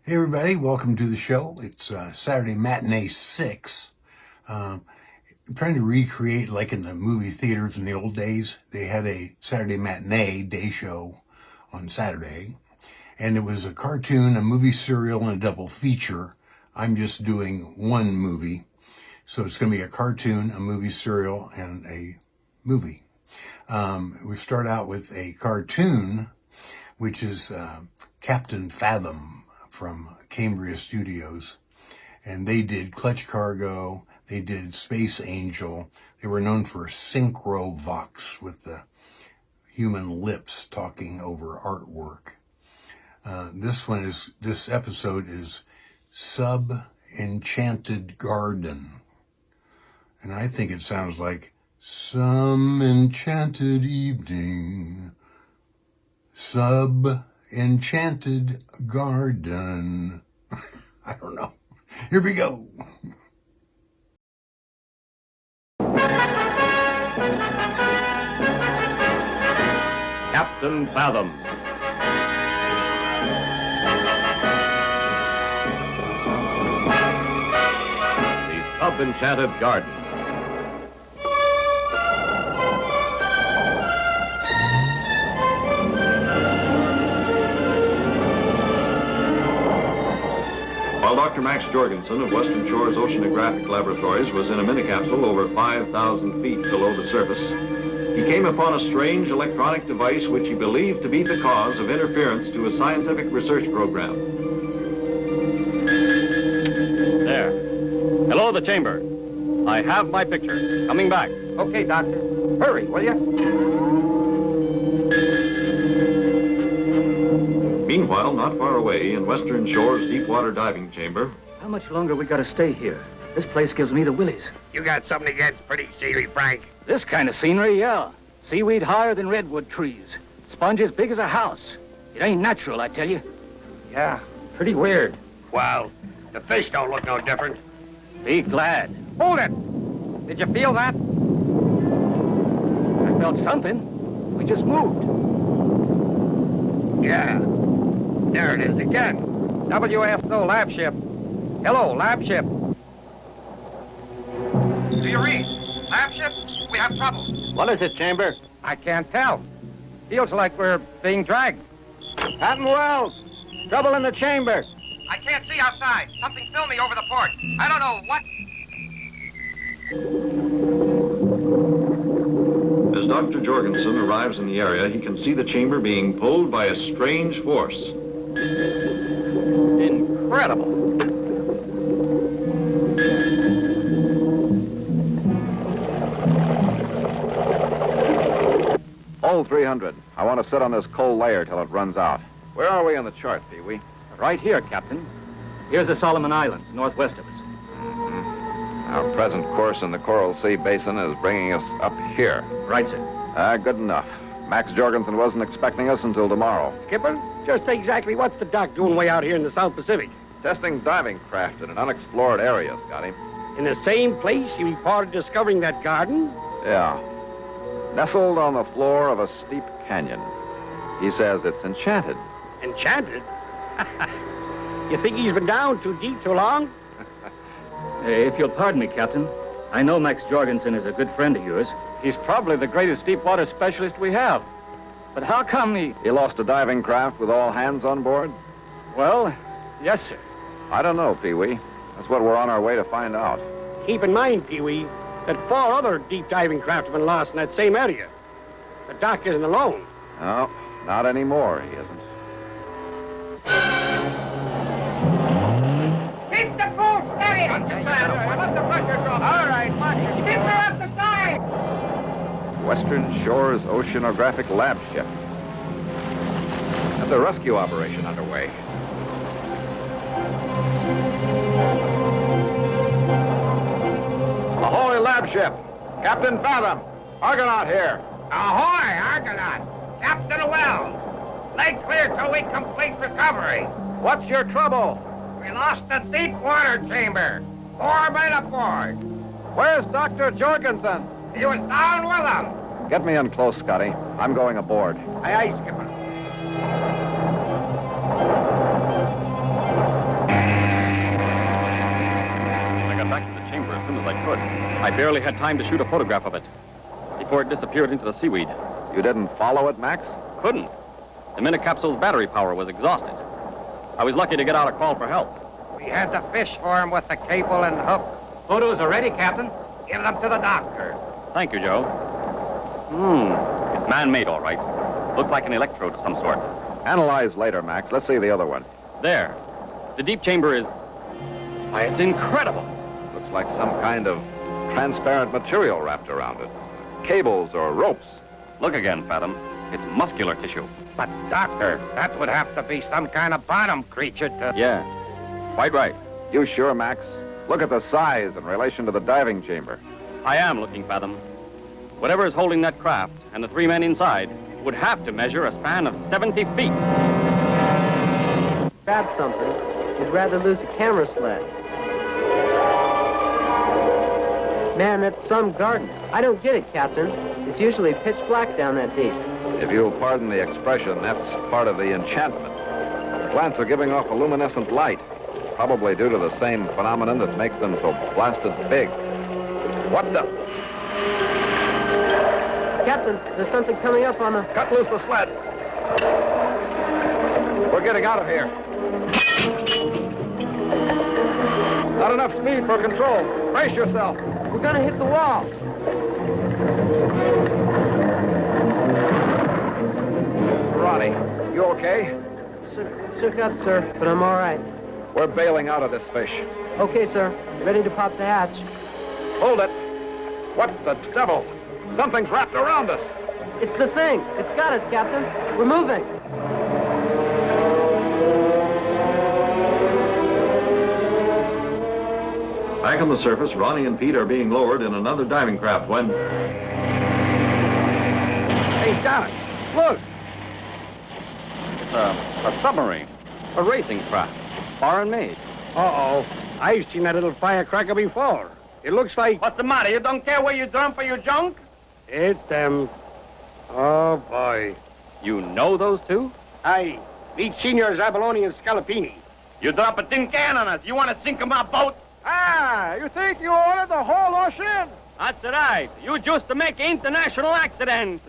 Hey everybody, welcome to the show. It's Saturday Matinee 6. I'm trying to recreate, like in the movie theaters in the old days, they had a Saturday Matinee day show on Saturday. And it was a cartoon, a movie serial, and a double feature. I'm just doing one movie. So it's going to be a cartoon, a movie serial, and a movie. We start out with a cartoon, which is Captain Fathom from Cambria Studios. And they did Clutch Cargo, they did Space Angel. They were known for Synchro Vox, with the human lips talking over artwork. This episode is Sub-Enchanted Garden. And I think it sounds like some enchanted evening, Sub-Enchanted Garden. I don't know. Here we go. Captain Fathom. The Sub-Enchanted Garden. While Dr. Max Jorgensen of Western Shores Oceanographic Laboratories was in a minicapsule over 5,000 feet below the surface, he came upon a strange electronic device which he believed to be the cause of interference to a scientific research program. There. Hello, the chamber. I have my picture. Coming back. Okay, Doctor. Hurry, will you? Meanwhile, not far away, in Western Shores Deepwater Diving Chamber... How much longer we gotta stay here? This place gives me the willies. You got something against pretty scenery, Frank? This kind of scenery, yeah. Seaweed higher than redwood trees. Sponge as big as a house. It ain't natural, I tell you. Yeah, pretty weird. Well, the fish don't look no different. Be glad. Hold it! Did you feel that? I felt something. We just moved. Yeah. There it is again. WSO lab ship. Hello, lab ship. Do you read? Lab ship? We have trouble. What is it, Chamber? I can't tell. Feels like we're being dragged. Captain Wells! Trouble in the chamber. I can't see outside. Something's filming over the port. I don't know what... As Dr. Jorgensen arrives in the area, he can see the chamber being pulled by a strange force. Incredible. Hold 300. I want to sit on this coal layer till it runs out. Where are we on the chart, Pee-wee? Right here, Captain. Here's the Solomon Islands, northwest of us. Our present course in the Coral Sea Basin is bringing us up here. Right, sir. Good enough. Max Jorgensen wasn't expecting us until tomorrow. Skipper, just exactly what's the doc doing way out here in the South Pacific? Testing diving craft in an unexplored area, Scotty. In the same place you reported discovering that garden? Yeah. Nestled on the floor of a steep canyon. He says it's enchanted. Enchanted? You think he's been down too deep too long? If you'll pardon me, Captain, I know Max Jorgensen is a good friend of yours. He's probably the greatest deep water specialist we have. But how come he lost a diving craft with all hands on board? Well, yes, sir. I don't know, Pee-wee. That's what we're on our way to find out. Keep in mind, Pee-wee, that 4 other deep diving craft have been lost in that same area. The doc isn't alone. No, not anymore, he isn't. Keep the boat steady! Let the pressure drop. All right, watch it. Keep her up the side! Western Shores Oceanographic Lab ship. That's a rescue operation underway. Ahoy, lab ship! Captain Fathom! Argonaut here! Ahoy, Argonaut! Captain Wells! Lay clear till we complete recovery. What's your trouble? We lost the deep water chamber. 4 men aboard. Where's Dr. Jorgensen? He was down with them. Get me in close, Scotty. I'm going aboard. Aye, aye, Skipper. I barely had time to shoot a photograph of it before it disappeared into the seaweed. You didn't follow it, Max? Couldn't. The minicapsule's battery power was exhausted. I was lucky to get out a call for help. We had to fish for him with the cable and hook. Photos are ready, Captain. Give them to the doctor. Thank you, Joe. It's man-made, all right. Looks like an electrode of some sort. Analyze later, Max. Let's see the other one. There. The deep chamber is... Why, it's incredible. Looks like some kind of transparent material wrapped around it. Cables or ropes. Look again, Fathom. It's muscular tissue. But, Doctor, that would have to be some kind of bottom creature to... Yeah, quite right. You sure, Max? Look at the size in relation to the diving chamber. I am looking, Fathom. Whatever is holding that craft and the 3 men inside would have to measure a span of 70 feet. Grab something. You'd rather lose a camera sled. Man, that's some garden. I don't get it, Captain. It's usually pitch black down that deep. If you'll pardon the expression, that's part of the enchantment. The plants are giving off a luminescent light, probably due to the same phenomenon that makes them so blasted big. What the? Captain, there's something coming up on the... Cut loose the sled. We're getting out of here. Not enough speed for control. Brace yourself. We're gonna hit the wall. Ronnie, you okay? Shook up, sir, but I'm all right. We're bailing out of this fish. Okay, sir. Ready to pop the hatch. Hold it. What the devil? Something's wrapped around us. It's the thing. It's got us, Captain. We're moving. Back on the surface, Ronnie and Pete are being lowered in another diving craft when... Hey, Doc, look. It's a submarine. A racing craft. Foreign made. Uh-oh. I've seen that little firecracker before. It looks like... What's the matter? You don't care where you dump or you junk? It's them. Oh, boy. You know those two? Aye. Meet Senior Zabuloni and Scalapini. You drop a tin can on us. You want to sink my boat? Ah, you think you ordered the whole ocean? That's right. You just to make international accident.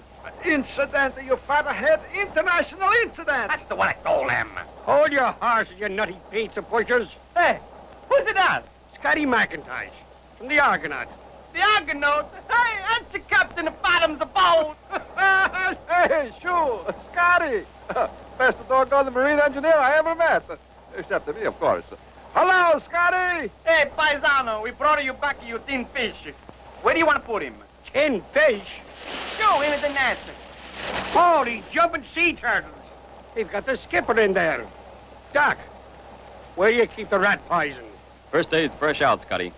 Incident, you fatterhead. International incident. That's what I told him. Hold your horses, you nutty pizza pushers. Hey, who's it that? Scotty McIntosh from the Argonaut. The Argonaut? Hey, that's the captain of Fathom's boat. Hey, sure, Scotty. Best doggone marine engineer I ever met. Except to me, of course. Hello, Scotty. Hey, paisano, we brought you back your tin fish. Where do you want to put him? Tin fish? Go into the net. Holy jumping sea turtles. They've got the skipper in there. Doc, where you keep the rat poison? First aid's fresh out, Scotty.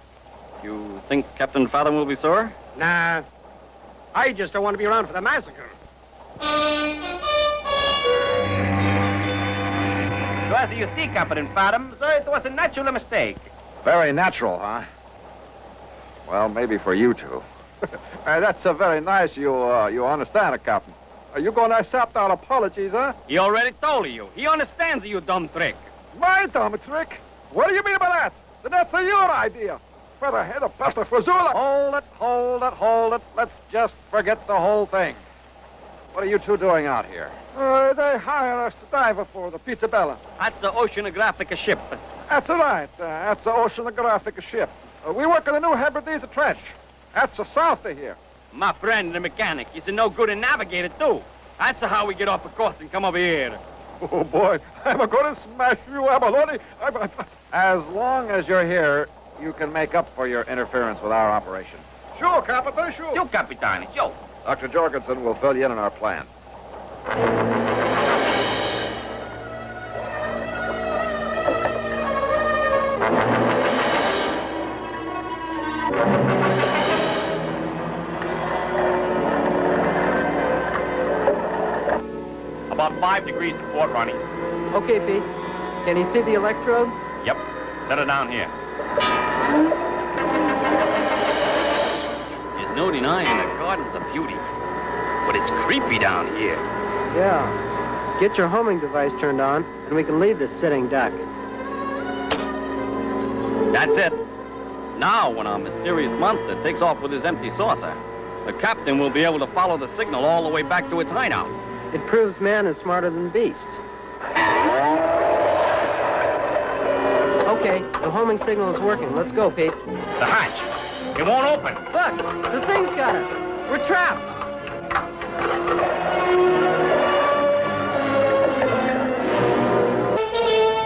You think Captain Fathom will be sore? Nah. I just don't want to be around for the massacre. So as you see, Captain Fathom, so it was a natural mistake. Very natural, huh? Well, maybe for you two. That's very nice you understand, Captain. Are you going to accept our apologies, huh? He already told you. He understands you dumb trick. My dumb trick? What do you mean by that? That's your idea. Featherhead of Pastor Frazula. Hold it. Let's just forget the whole thing. What are you two doing out here? They hire us to dive for the Pizza Bella. That's the oceanographic ship. That's right. That's the oceanographic ship. We work in the New Hebrides Trench. That's south of here. My friend, the mechanic, he's a no good and navigator, too. That's how we get off the coast and come over here. Oh, boy, I'm going to smash you, Abalone. As long as you're here, you can make up for your interference with our operation. Sure, Captain, sure. You, Capitan, you. Dr. Jorgensen will fill you in on our plan. About 5 degrees to port, Ronnie. Okay, Pete. Can you see the electrode? Yep. Set it down here. There's no denying the garden's a beauty. But it's creepy down here. Yeah. Get your homing device turned on, and we can leave this sitting duck. That's it. Now, when our mysterious monster takes off with his empty saucer, the captain will be able to follow the signal all the way back to its hideout. It proves man is smarter than beast. Okay, the homing signal is working. Let's go, Pete. The hatch. It won't open. Look, the thing's got us. We're trapped.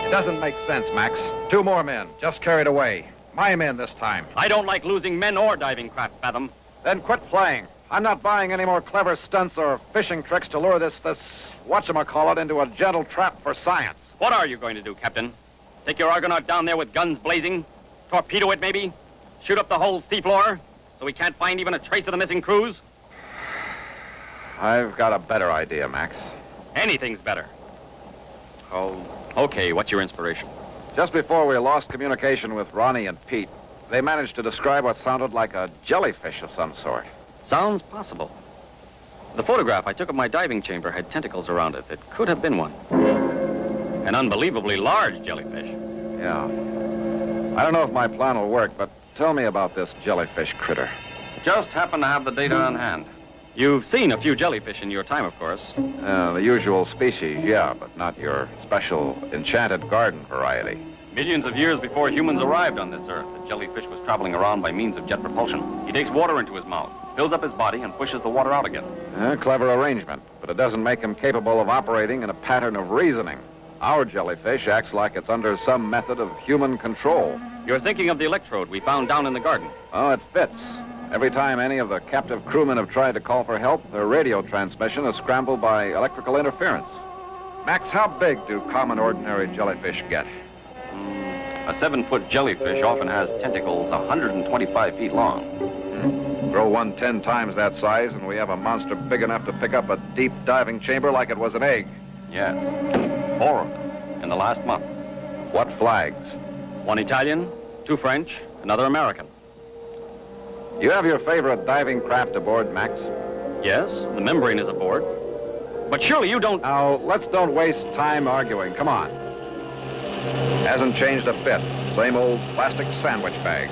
It doesn't make sense, Max. 2 more men, just carried away. My men this time. I don't like losing men or diving craft, Fathom. Then quit playing. I'm not buying any more clever stunts or fishing tricks to lure this whatchamacallit into a gentle trap for science. What are you going to do, Captain? Take your Argonaut down there with guns blazing? Torpedo it, maybe? Shoot up the whole seafloor so we can't find even a trace of the missing crews? I've got a better idea, Max. Anything's better. Oh, okay, what's your inspiration? Just before we lost communication with Ronnie and Pete, they managed to describe what sounded like a jellyfish of some sort. Sounds possible. The photograph I took of my diving chamber had tentacles around it. It could have been one. An unbelievably large jellyfish. Yeah. I don't know if my plan will work, but tell me about this jellyfish critter. Just happen to have the data on hand. You've seen a few jellyfish in your time, of course. The usual species, yeah, but not your special enchanted garden variety. Millions of years before humans arrived on this earth, the jellyfish was traveling around by means of jet propulsion. He takes water into his mouth, fills up his body, and pushes the water out again. Clever arrangement, but it doesn't make him capable of operating in a pattern of reasoning. Our jellyfish acts like it's under some method of human control. You're thinking of the electrode we found down in the garden. Oh, it fits. Every time any of the captive crewmen have tried to call for help, their radio transmission is scrambled by electrical interference. Max, how big do common, ordinary jellyfish get? A 7-foot jellyfish often has tentacles 125 feet long. Grow one 10 times that size, and we have a monster big enough to pick up a deep diving chamber like it was an egg. Yes. 4 of them in the last month. What flags? 1 Italian, 2 French, another American. You have your favorite diving craft aboard, Max? Yes, the membrane is aboard. But surely you don't... Now, let's don't waste time arguing. Come on. Hasn't changed a bit. Same old plastic sandwich bag.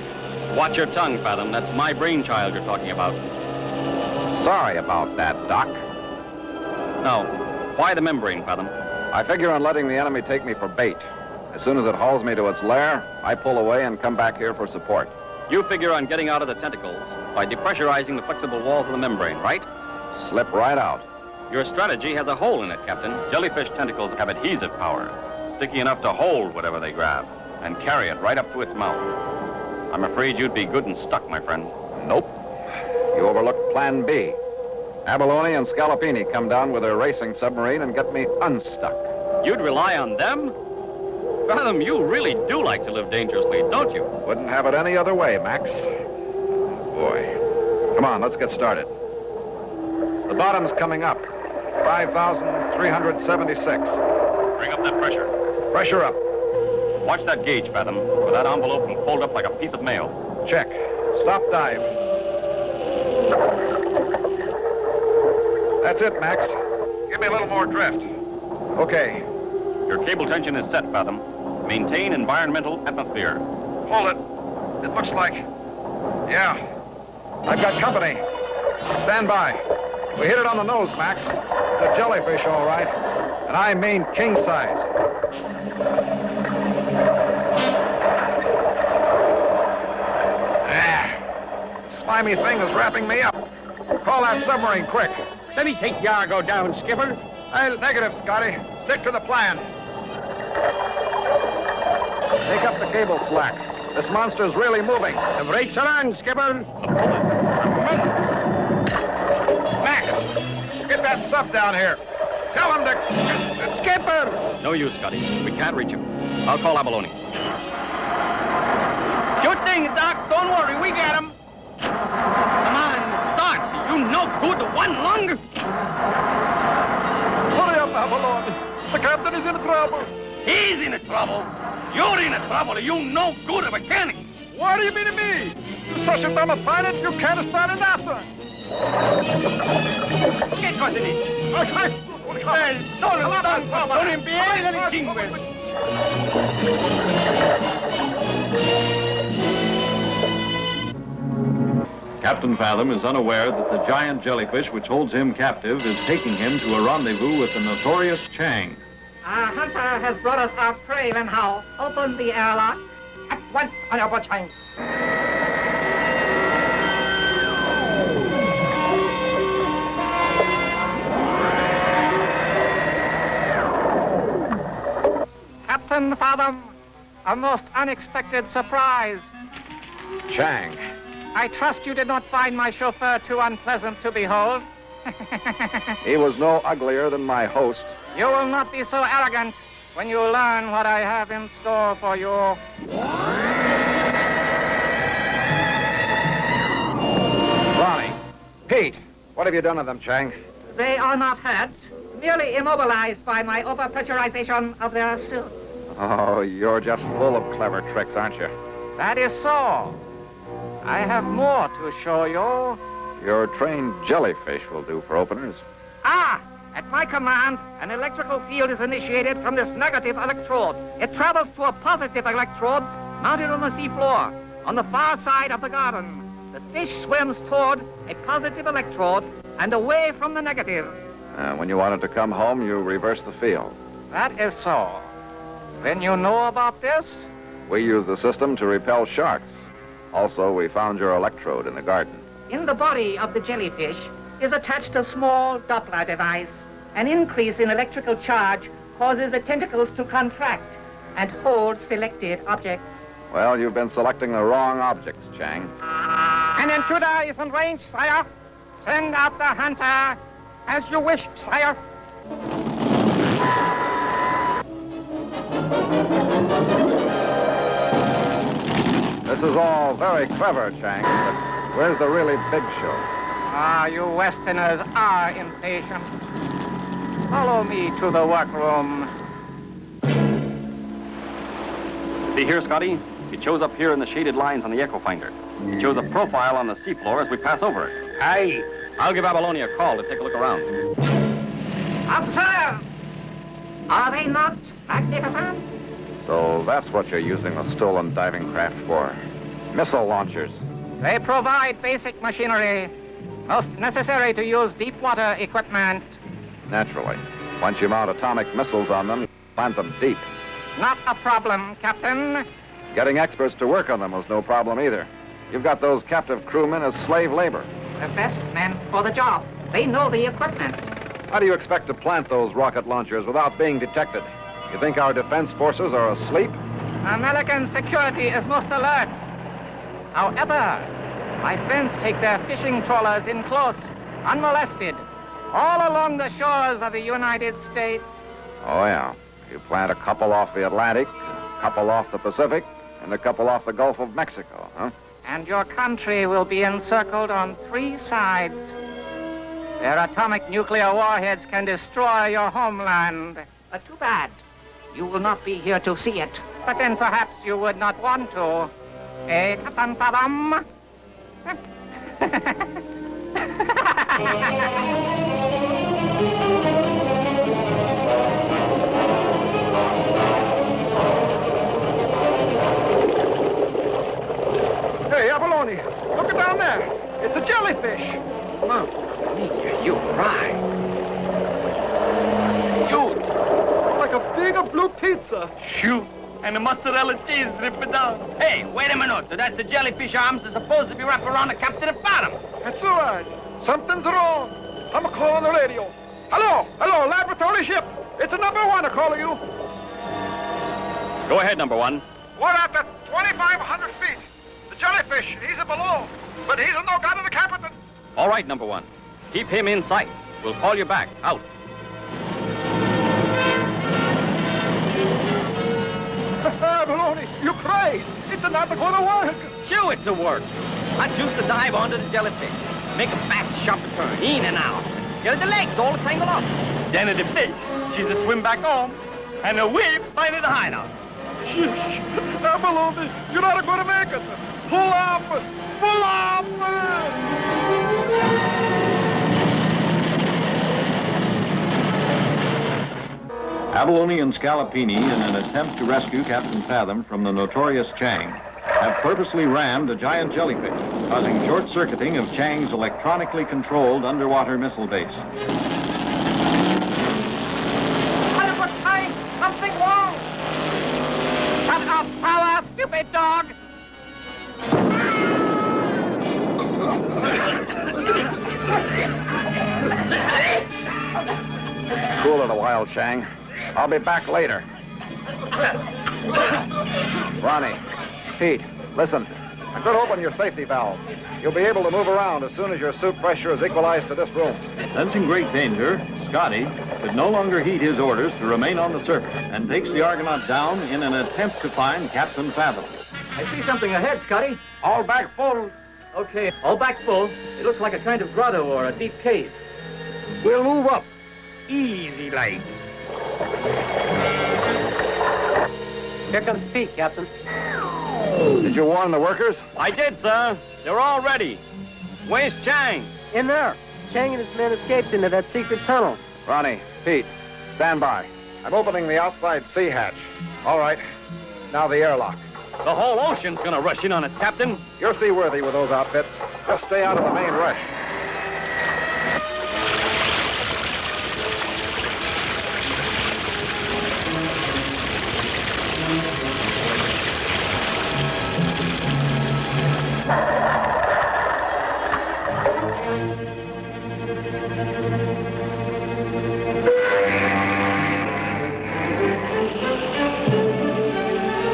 Watch your tongue, Fathom. That's my brainchild you're talking about. Sorry about that, Doc. Now, why the membrane, Fathom? I figure on letting the enemy take me for bait. As soon as it hauls me to its lair, I pull away and come back here for support. You figure on getting out of the tentacles by depressurizing the flexible walls of the membrane, right? Slip right out. Your strategy has a hole in it, Captain. Jellyfish tentacles have adhesive power, sticky enough to hold whatever they grab and carry it right up to its mouth. I'm afraid you'd be good and stuck, my friend. Nope. You overlooked Plan B. Abalone and Scalapini come down with their racing submarine and get me unstuck. You'd rely on them? Fathom, you really do like to live dangerously, don't you? Wouldn't have it any other way, Max. Boy. Come on, let's get started. The bottom's coming up. 5,376. Bring up that pressure. Pressure up. Watch that gauge, Fathom, for that envelope can fold up like a piece of mail. Check. Stop dive. That's it, Max. Give me a little more drift. Okay. Your cable tension is set, Fathom. Maintain environmental atmosphere. Hold it. It looks like... Yeah. I've got company. Stand by. We hit it on the nose, Max. It's a jellyfish, all right. And I mean king size. The slimy thing is wrapping me up. Call that submarine quick. Let me take the Argo down, Skipper. Negative, Scotty. Stick to the plan. Take up the cable slack. This monster's really moving. The brakes are on, Skipper. Max, get that sub down here. Tell him to... Skipper! No use, Scotty. We can't reach him. I'll call Abalone. Sure thing, Doc. Don't worry. We got him. Come on, start. You no good one longer. Hurry up, Avalon. The captain is in trouble. He's in trouble. You're in trouble. You no good a mechanic. What do you mean to me? You're such a dumb pilot, you can't stand nothing. Get caught in it. Don't enviar anything, güey. Captain Fathom is unaware that the giant jellyfish which holds him captive is taking him to a rendezvous with the notorious Chang. Our hunter has brought us our prey, Len Hao. Open the airlock. At once, Honorable Chang. Captain Fathom, a most unexpected surprise. Chang. I trust you did not find my chauffeur too unpleasant to behold. He was no uglier than my host. You will not be so arrogant when you learn what I have in store for you. Ronnie. Pete. What have you done to them, Chang? They are not hurt, merely immobilized by my overpressurization of their suits. Oh, you're just full of clever tricks, aren't you? That is so. I have more to show you. Your trained jellyfish will do for openers. Ah! At my command, an electrical field is initiated from this negative electrode. It travels to a positive electrode mounted on the seafloor, on the far side of the garden. The fish swims toward a positive electrode and away from the negative. When you wanted to come home, you reversed the field. That is so. Then you know about this? We use the system to repel sharks. Also, we found your electrode in the garden. In the body of the jellyfish is attached a small Doppler device. An increase in electrical charge causes the tentacles to contract and hold selected objects. Well, you've been selecting the wrong objects, Chang. An intruder is in range, sire. Send out the hunter as you wish, sire. This is all very clever, Chang, but where's the really big show? Ah, you Westerners are impatient. Follow me to the workroom. See here, Scotty? It shows up here in the shaded lines on the echo finder. It shows a profile on the seafloor as we pass over it. Aye. I'll give Abalone a call to take a look around. Observe! Are they not magnificent? So that's what you're using the stolen diving craft for. Missile launchers. They provide basic machinery, most necessary to use deep water equipment. Naturally. Once you mount atomic missiles on them, plant them deep. Not a problem, Captain. Getting experts to work on them was no problem either. You've got those captive crewmen as slave labor. The best men for the job. They know the equipment. How do you expect to plant those rocket launchers without being detected? You think our defense forces are asleep? American security is most alert. However, my friends take their fishing trawlers in close, unmolested, all along the shores of the United States. Oh, yeah. You plant a couple off the Atlantic, a couple off the Pacific, and a couple off the Gulf of Mexico, huh? And your country will be encircled on 3 sides. Their atomic nuclear warheads can destroy your homeland. Too bad. You will not be here to see it. But then perhaps you would not want to. Eh, Captain Fathom? Hey, Abalone, look it down there. It's a jellyfish. Mom, you right. Shoot. Like a big blue pizza. Shoot. And the mozzarella cheese dripping down. Hey, wait a minute. That's the jellyfish arms are supposed to be wrapped around the captain of Fathom. That's all right. Something's wrong. I'm a call on the radio. Hello, laboratory ship. It's a number 1 calling you. Go ahead, number 1. We're at the 2,500 feet. The jellyfish, he's below. But he's no got to the captain. All right, number 1. Keep him in sight. We'll call you back. Out. Baloney, you crazy. It's not going to work. Sure, it's a work. I choose to dive onto the jellyfish. Make a fast, sharp turn, in and out. Get the legs all tangled up. Then the fish, she's a swim back home. And the whip find the hideout. Baloney, you're not going to make it. Pull up! Pull up! Abalone and Scalapini in an attempt to rescue Captain Fathom from the notorious Chang. have purposely rammed a giant jellyfish, causing short-circuiting of Chang's electronically controlled underwater missile base. Something wrong! Shut off power, stupid dog! Cool it a while, Chang. I'll be back later. Ronnie, Pete, listen. I'm going to open your safety valve. You'll be able to move around as soon as your suit pressure is equalized to this room. Sensing great danger, Scotty could no longer heed his orders to remain on the surface and takes the Argonaut down in an attempt to find Captain Fathom. I see something ahead, Scotty. All back full. Okay, all back full. It looks like a kind of grotto or a deep cave. We'll move up. Easy, like. Here comes Pete, Captain. Did you warn the workers? I did, sir. They're all ready. Where's Chang? In there. Chang and his men escaped into that secret tunnel. Ronnie, Pete, stand by. I'm opening the outside sea hatch. All right. Now the airlock. The whole ocean's gonna rush in on us, Captain. You're seaworthy with those outfits. Just stay out of the main rush.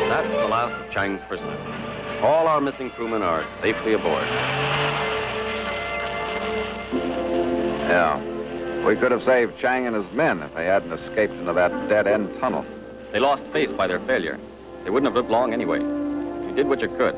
That's the last of Chang's prisoners. All our missing crewmen are safely aboard. Yeah. We could have saved Chang and his men if they hadn't escaped into that dead-end tunnel. They lost face by their failure. They wouldn't have lived long anyway. You did what you could.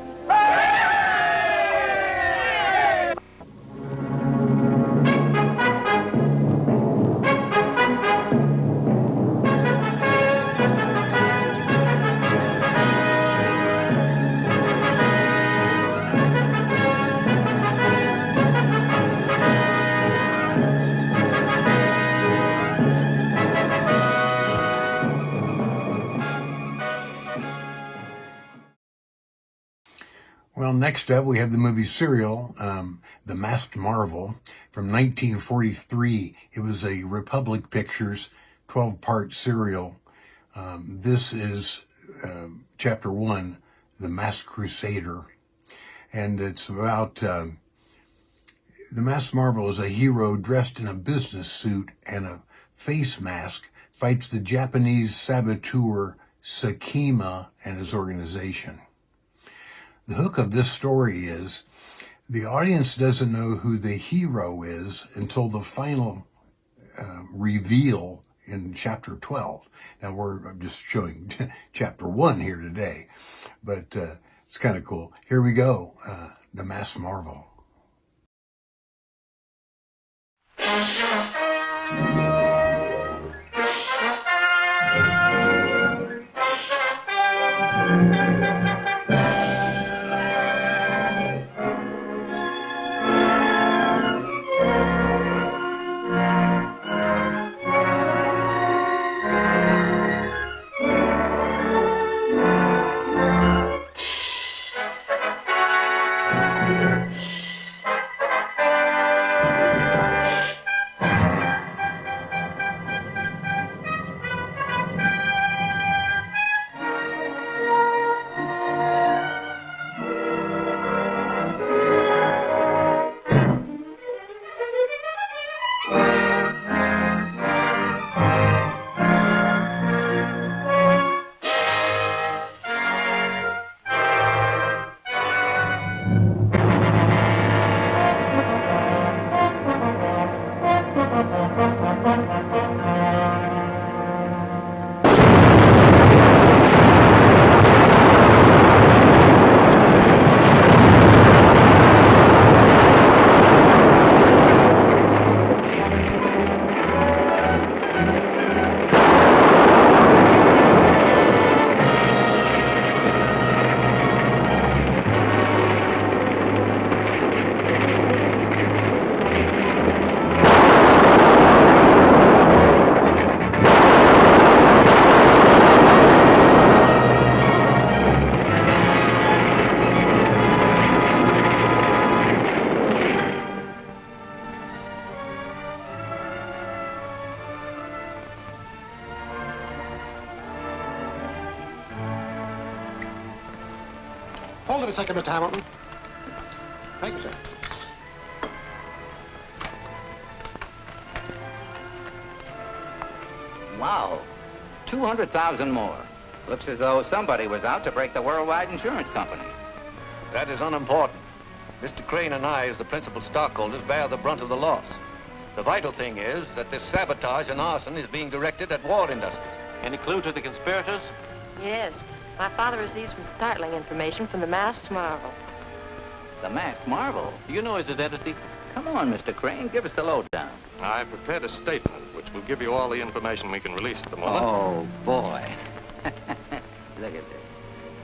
Well, next up, we have the movie Serial, The Masked Marvel, from 1943. It was a Republic Pictures 12-part serial. This is Chapter 1, The Masked Crusader. And it's about... The Masked Marvel is a hero dressed in a business suit and a face mask, fights the Japanese saboteur Sakima and his organization. The hook of this story is the audience doesn't know who the hero is until the final reveal in Chapter 12. Now, we're just showing Chapter 1 here today, but it's kind of cool. Here we go, The Masked Marvel. Hold it a second, Mr. Hamilton. Thank you, sir. Wow. 200,000 more. Looks as though somebody was out to break the worldwide insurance company. That is unimportant. Mr. Crane and I, as the principal stockholders, bear the brunt of the loss. The vital thing is that this sabotage and arson is being directed at war industries. Any clue to the conspirators? Yes. My father receives some startling information from the masked marvel. The masked marvel? Do you know his identity? Come on, Mr. Crane, give us the lowdown. I've prepared a statement which will give you all the information we can release at the moment. Oh, boy. Look at this.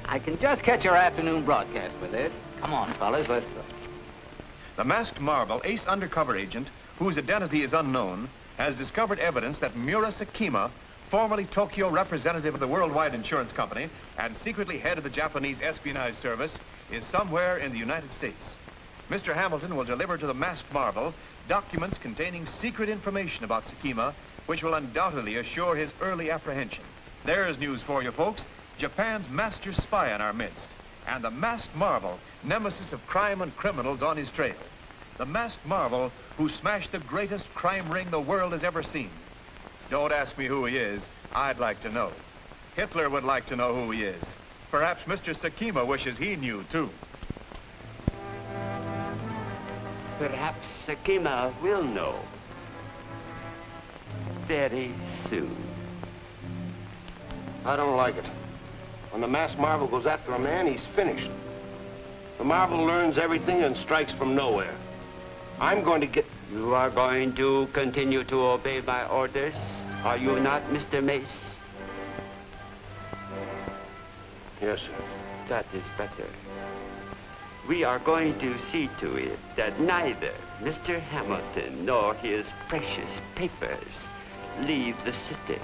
I can just catch your afternoon broadcast with it. Come on, fellas, let's go. The masked marvel, ace undercover agent, whose identity is unknown, has discovered evidence that Mura Sakima, formerly Tokyo representative of the Worldwide Insurance Company and secretly head of the Japanese espionage service, is somewhere in the United States. Mr. Hamilton will deliver to the masked marvel documents containing secret information about Sakima, which will undoubtedly assure his early apprehension. There's news for you, folks. Japan's master spy in our midst, and the masked marvel, nemesis of crime and criminals on his trail. The masked marvel who smashed the greatest crime ring the world has ever seen. Don't ask me who he is. I'd like to know. Hitler would like to know who he is. Perhaps Mr. Sakima wishes he knew, too. Perhaps Sakima will know. Very soon. I don't like it. When the masked marvel goes after a man, he's finished. The marvel learns everything and strikes from nowhere. I'm going to get... You are going to continue to obey my orders, are you not, Mr. Mace? Yes, sir. That is better. We are going to see to it that neither Mr. Hamilton nor his precious papers leave the city.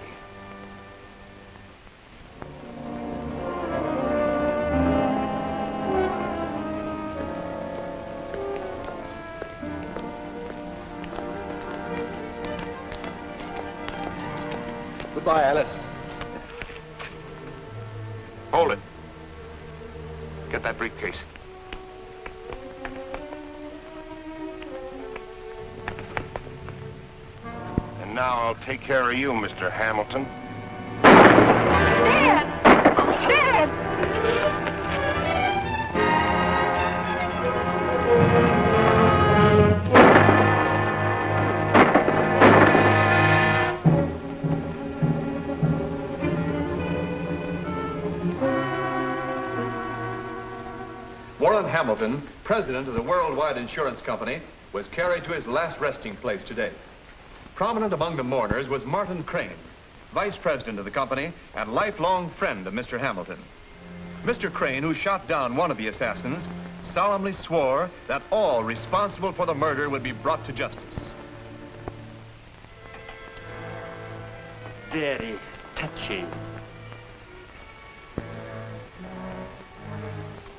Goodbye, Alice. Hold it. Get that briefcase. And now I'll take care of you, Mr. Hamilton. Dad! Dad! Warren Hamilton, president of the Worldwide Insurance Company, was carried to his last resting place today. Prominent among the mourners was Martin Crane, vice president of the company and lifelong friend of Mr. Hamilton. Mr. Crane, who shot down one of the assassins, solemnly swore that all responsible for the murder would be brought to justice. Very touching.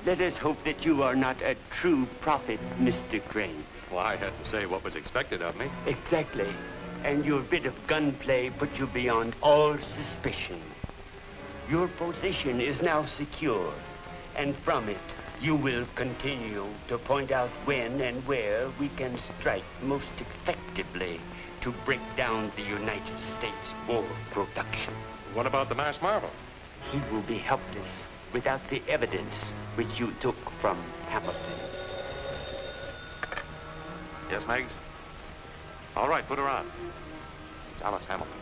Let us hope that you are not a true prophet, Mr. Crane. Well, I had to say what was expected of me. Exactly. And your bit of gunplay put you beyond all suspicion. Your position is now secure, and from it, you will continue to point out when and where we can strike most effectively to break down the United States war production. What about the masked marvel? He will be helpless without the evidence which you took from Hamilton. Yes, Meggs? All right, put her on. It's Alice Hamilton.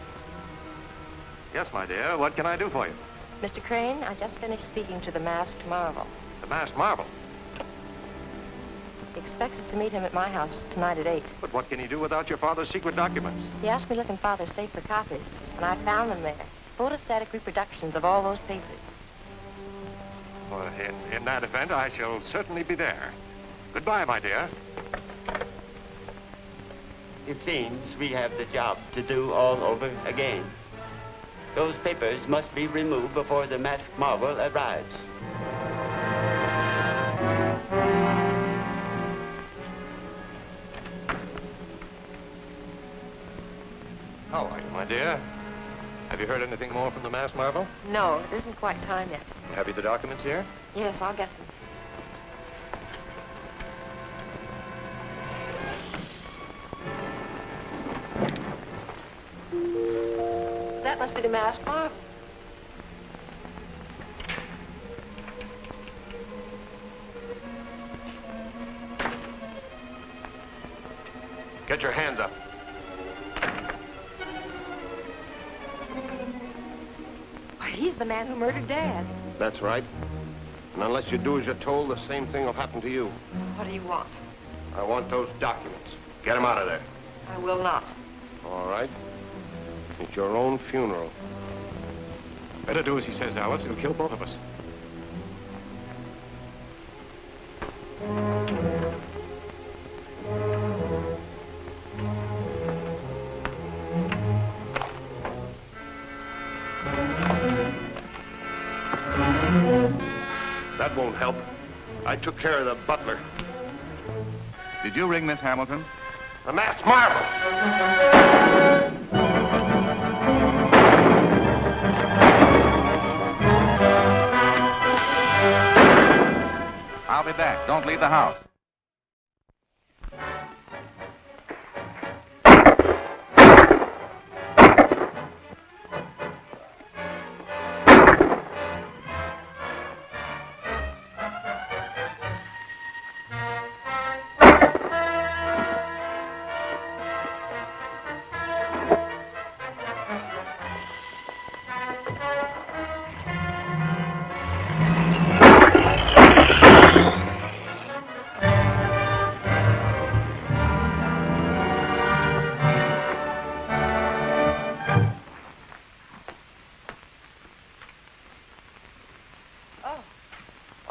Yes, my dear, what can I do for you? Mr. Crane, I just finished speaking to the masked marvel. The masked marvel? He expects us to meet him at my house tonight at 8. But what can he do without your father's secret documents? He asked me to look in Father's safe for copies, and I found them there. Photostatic reproductions of all those papers. Well, in that event, I shall certainly be there. Goodbye, my dear. It seems we have the job to do all over again. Those papers must be removed before the masked marvel arrives. How are you, my dear? Have you heard anything more from the masked marvel? No, it isn't quite time yet. Have you the documents here? Yes, I'll get them. That must be the masked marvel. Get your hands up. Why, he's the man who murdered Dad. That's right. And unless you do as you're told, the same thing will happen to you. What do you want? I want those documents. Get them out of there. I will not. All right. It's your own funeral. Better do as he says, Alice. He'll kill both of us. That won't help. I took care of the butler. Did you ring Miss Hamilton? The masked marvel! I'll be back. Don't leave the house.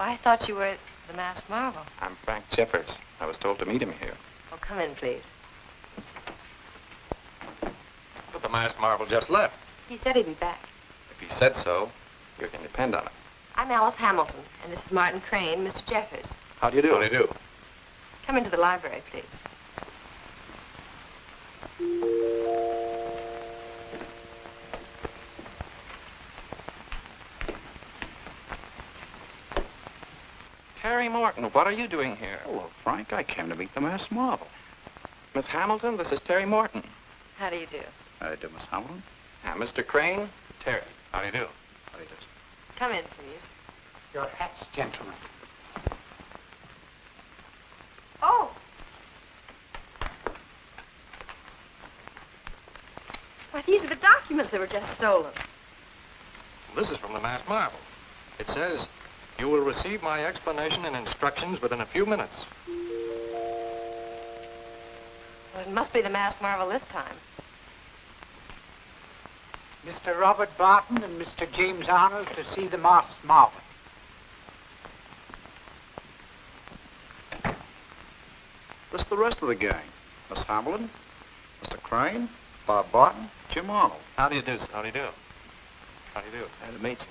I thought you were the masked marvel. I'm Frank Jeffers. I was told to meet him here. Oh, come in, please. But the masked marvel just left. He said he'd be back. If he said so, you can depend on it. I'm Alice Hamilton, and this is Martin Crane, Mr. Jeffers. How do you do? How do you do? Come into the library, please. Terry Morton, what are you doing here? Oh, well, Frank, I came to meet the masked marvel. Miss Hamilton, this is Terry Morton. How do you do? How do you do, Miss Hamilton? Mr. Crane, Terry. How do you do? How do you do? Come in, please. Your hats, gentlemen. Oh! Why, these are the documents that were just stolen. This is from the masked marvel. It says, you will receive my explanation and instructions within a few minutes. Well, it must be the masked marvel this time. Mr. Robert Barton and Mr. James Arnold to see the masked marvel. This is the rest of the gang. Miss Hamilton, Mr. Crane, Bob Barton, Jim Arnold. How do you do, sir? How do you do? How do you do? Glad to meet you.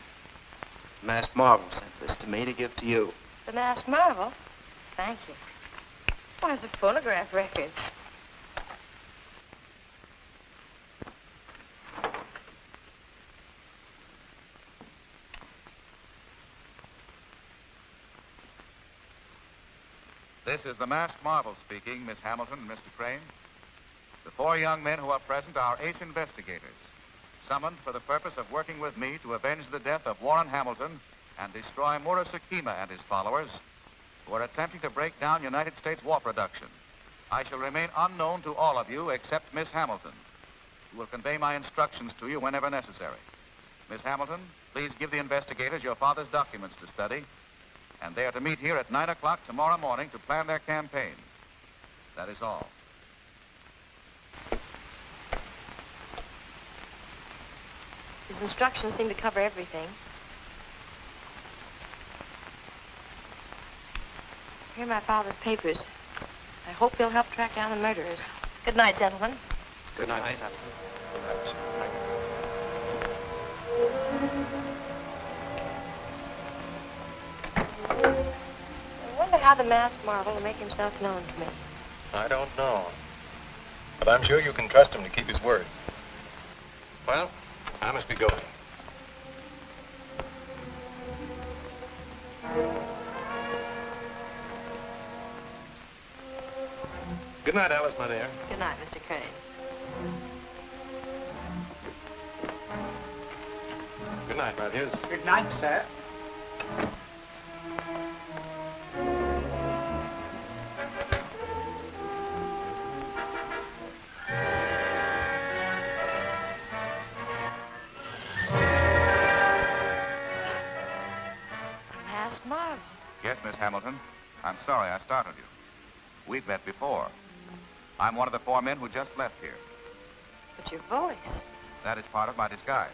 Masked Marvel sent this to me to give to you. The masked marvel? Thank you. Why, it's a phonograph record. This is the masked marvel speaking, Miss Hamilton and Mr. Crane. The four young men who are present are ace investigators, summoned for the purpose of working with me to avenge the death of Warren Hamilton and destroy Mura Sakima and his followers, who are attempting to break down United States war production. I shall remain unknown to all of you except Miss Hamilton, who will convey my instructions to you whenever necessary. Miss Hamilton, please give the investigators your father's documents to study, and they are to meet here at 9 o'clock tomorrow morning to plan their campaign. That is all. His instructions seem to cover everything. Here are my father's papers. I hope they'll help track down the murderers. Good night, gentlemen. Good night. I wonder how the masked marvel will make himself known to me. I don't know. But I'm sure you can trust him to keep his word. Well, I must be going. Good night, Alice, my dear. Good night, Mr. Crane. night, Matthews. Good night, sir. Masked Marvel. Yes, Miss Hamilton. I'm sorry I startled you. We've met before. I'm one of the 4 men who just left here. But your voice. That is part of my disguise.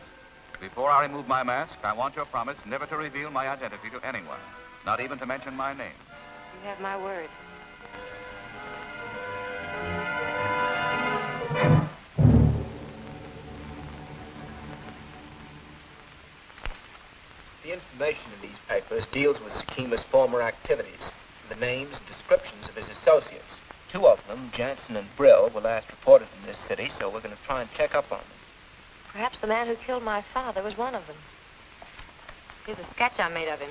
Before I remove my mask, I want your promise never to reveal my identity to anyone, not even to mention my name. You have my word. The information in these papers deals with Sakima's former activities, the names and descriptions of his associates. 2 of them, Jansen and Brill, were last reported in this city, so we're going to try and check up on them. Perhaps the man who killed my father was one of them. Here's a sketch I made of him.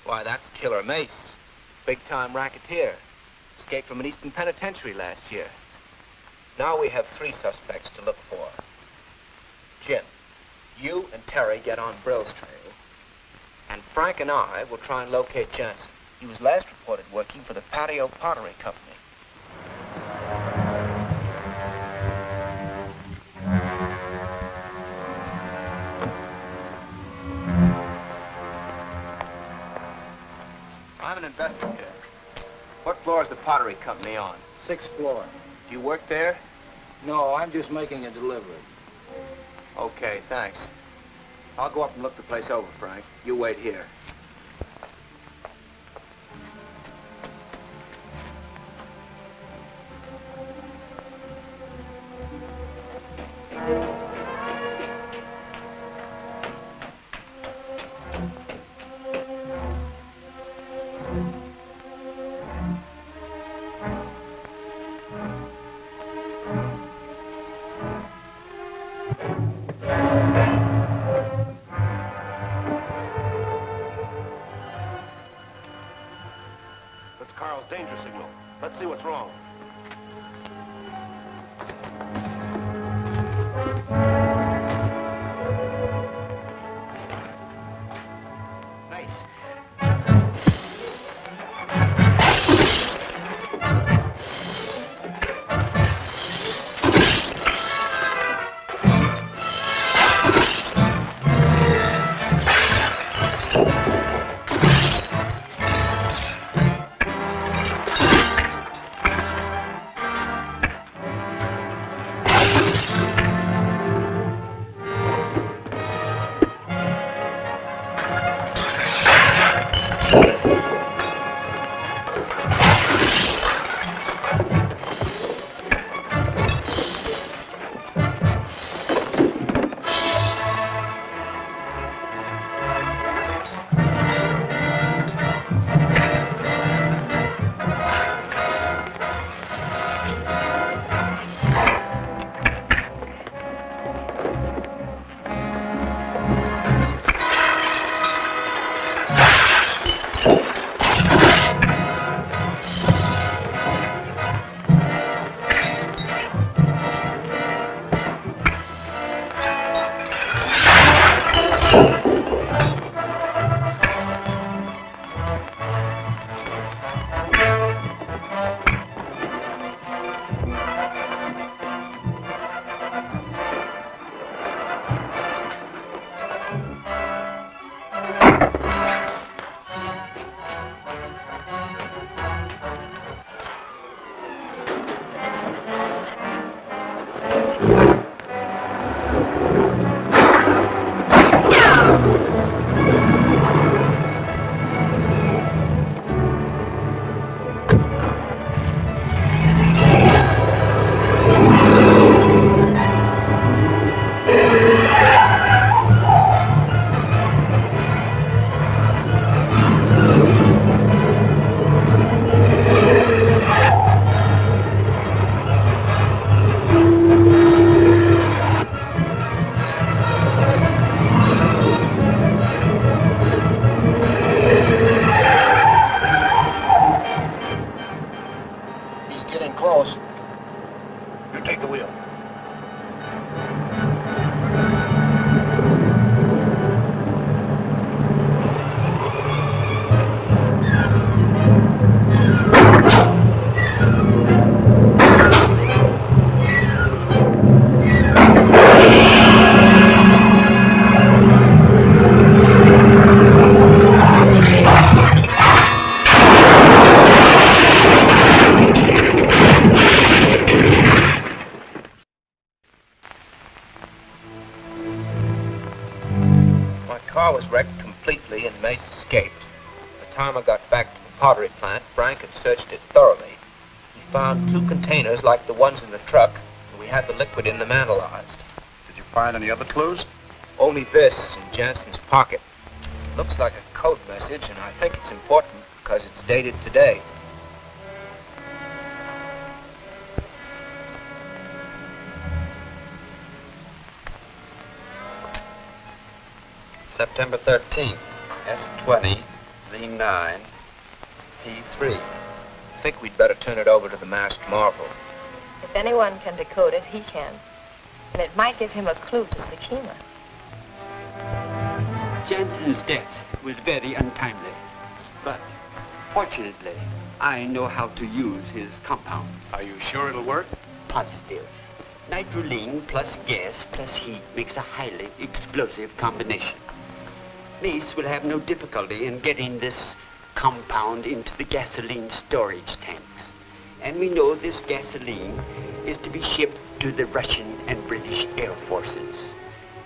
Why, that's Killer Mace. Big-time racketeer. Escaped from an Eastern penitentiary last year. Now we have 3 suspects to look for. Jim, you and Terry get on Brill's trail. And Frank and I will try and locate Jansen. He was last reported working for the Patio Pottery Company. I'm an investigator. What floor is the Pottery Company on? 6th floor. Do you work there? No, I'm just making a delivery. Okay, thanks. I'll go up and look the place over, Frank. You wait here. getting close. You take the wheel. Time I got back to the pottery plant, Frank had searched it thoroughly. He found 2 containers like the ones in the truck, and we had the liquid in them analyzed. Did you find any other clues? Only this in Jansen's pocket. Looks like a code message, and I think it's important because it's dated today. September 13th, S20. Z9, P3. I think we'd better turn it over to the masked marvel. If anyone can decode it, he can. And it might give him a clue to Sakima. Jansen's death was very untimely. But fortunately, I know how to use his compound. Are you sure it'll work? Positive. Nitroline plus gas plus heat makes a highly explosive combination. Mace will have no difficulty in getting this compound into the gasoline storage tanks. And we know this gasoline is to be shipped to the Russian and British Air Forces.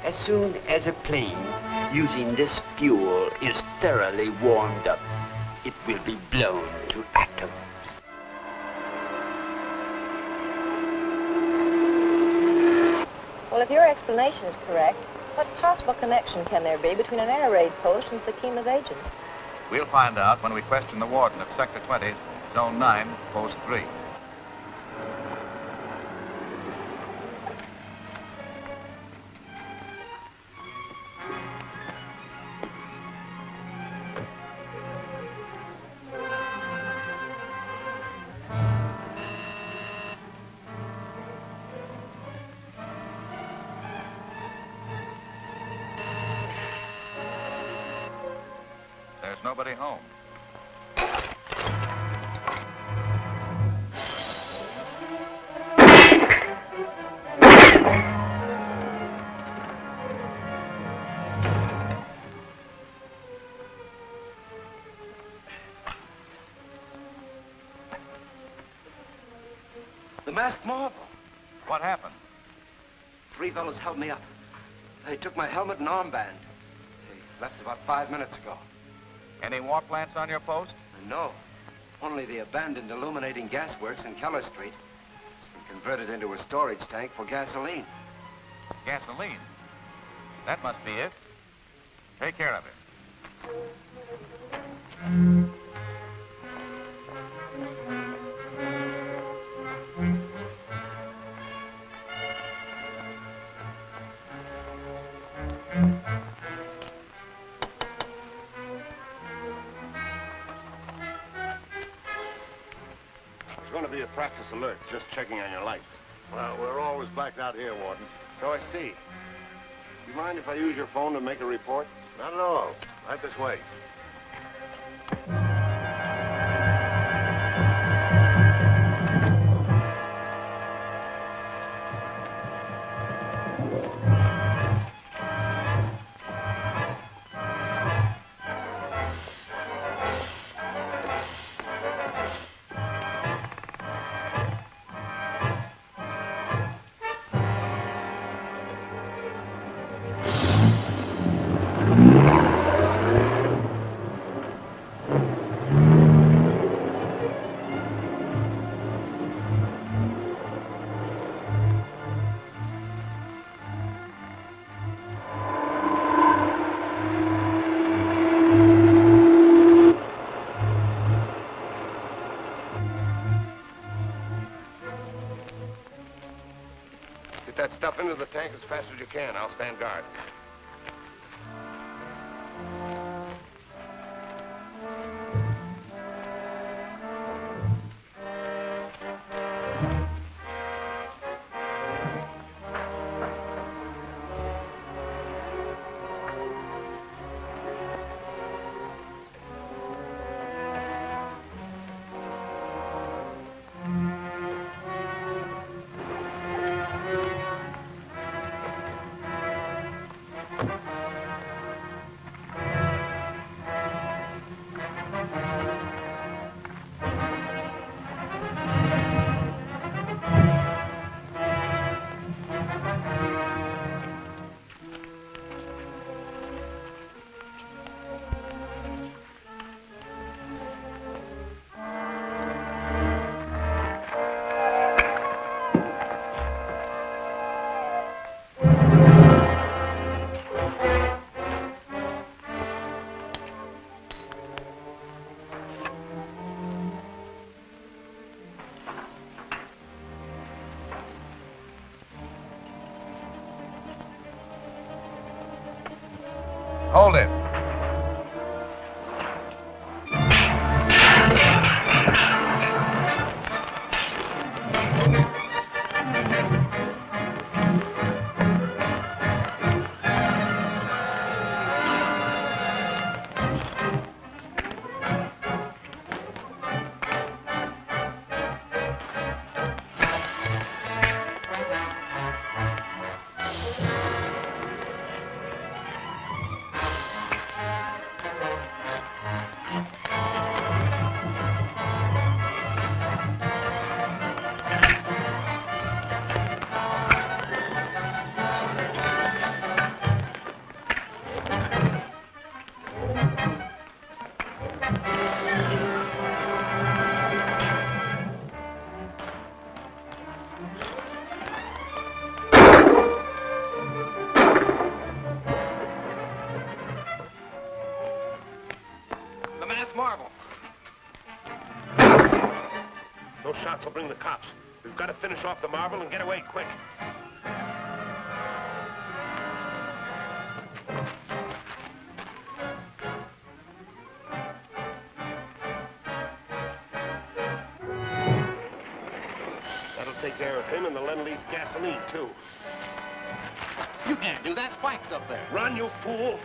As soon as a plane using this fuel is thoroughly warmed up, it will be blown to atoms. Well, if your explanation is correct, what possible connection can there be between an air raid post and Sakima's agents? We'll find out when we question the warden of Sector 20, Zone 9, Post 3. There's nobody home. The masked marvel. What happened? 3 fellows held me up. They took my helmet and armband. They left about 5 minutes ago. Any war plants on your post? No. Only the abandoned illuminating gas works in Keller Street. It's been converted into a storage tank for gasoline. Gasoline? That must be it. Take care of it. There's going to be a practice alert, just checking on your lights. Well, we're always blacked out here, Warden. So I see. Do you mind if I use your phone to make a report? Not at all. Right this way. Get that stuff into the tank as fast as you can. I'll stand guard. Hold it. Marvel. Those shots will bring the cops. We've got to finish off the Marvel and get away quick. That'll take care of him and the Lend-Lease gasoline, too. You can't do that. Spike's up there. Run, you fool!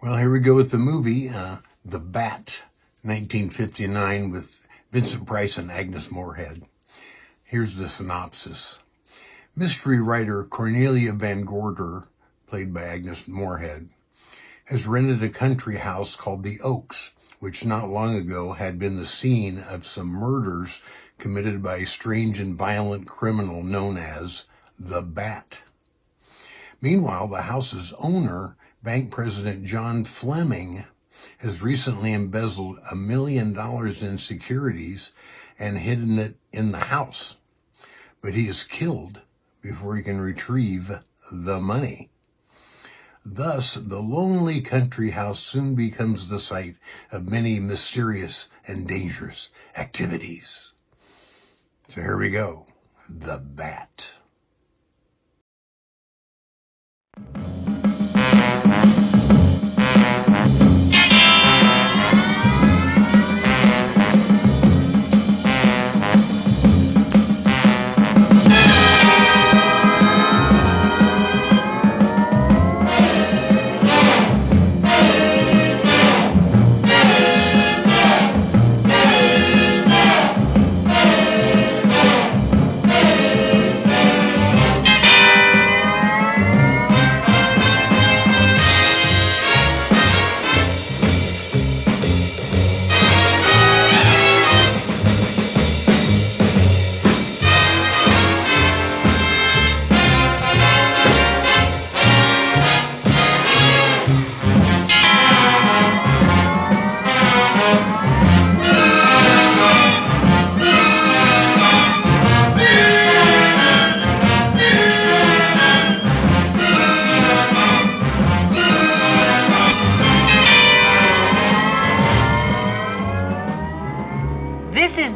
Well, here we go with the movie, The Bat, 1959, with Vincent Price and Agnes Moorehead. Here's the synopsis. Mystery writer Cornelia Van Gorder, played by Agnes Moorehead, has rented a country house called The Oaks, which not long ago had been the scene of some murders committed by a strange and violent criminal known as the Bat. Meanwhile, the house's owner, Bank President John Fleming, has recently embezzled $1 million in securities and hidden it in the house. But he is killed before he can retrieve the money. Thus, the lonely country house soon becomes the site of many mysterious and dangerous activities. So here we go, The Bat.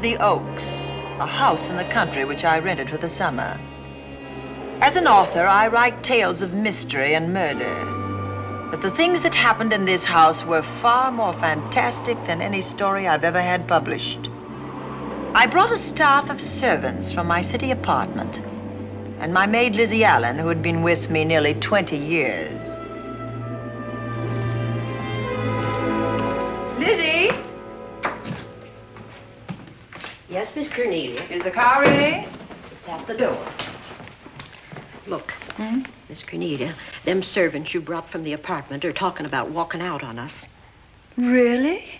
the Oaks, a house in the country which I rented for the summer. As an author, I write tales of mystery and murder. But the things that happened in this house were far more fantastic than any story I've ever had published. I brought a staff of servants from my city apartment, and my maid Lizzie Allen, who had been with me nearly 20 years. Lizzie? Yes, Miss Cornelia. Is the car ready? It's at the door. Look, Miss Cornelia, them servants you brought from the apartment are talking about walking out on us. Really?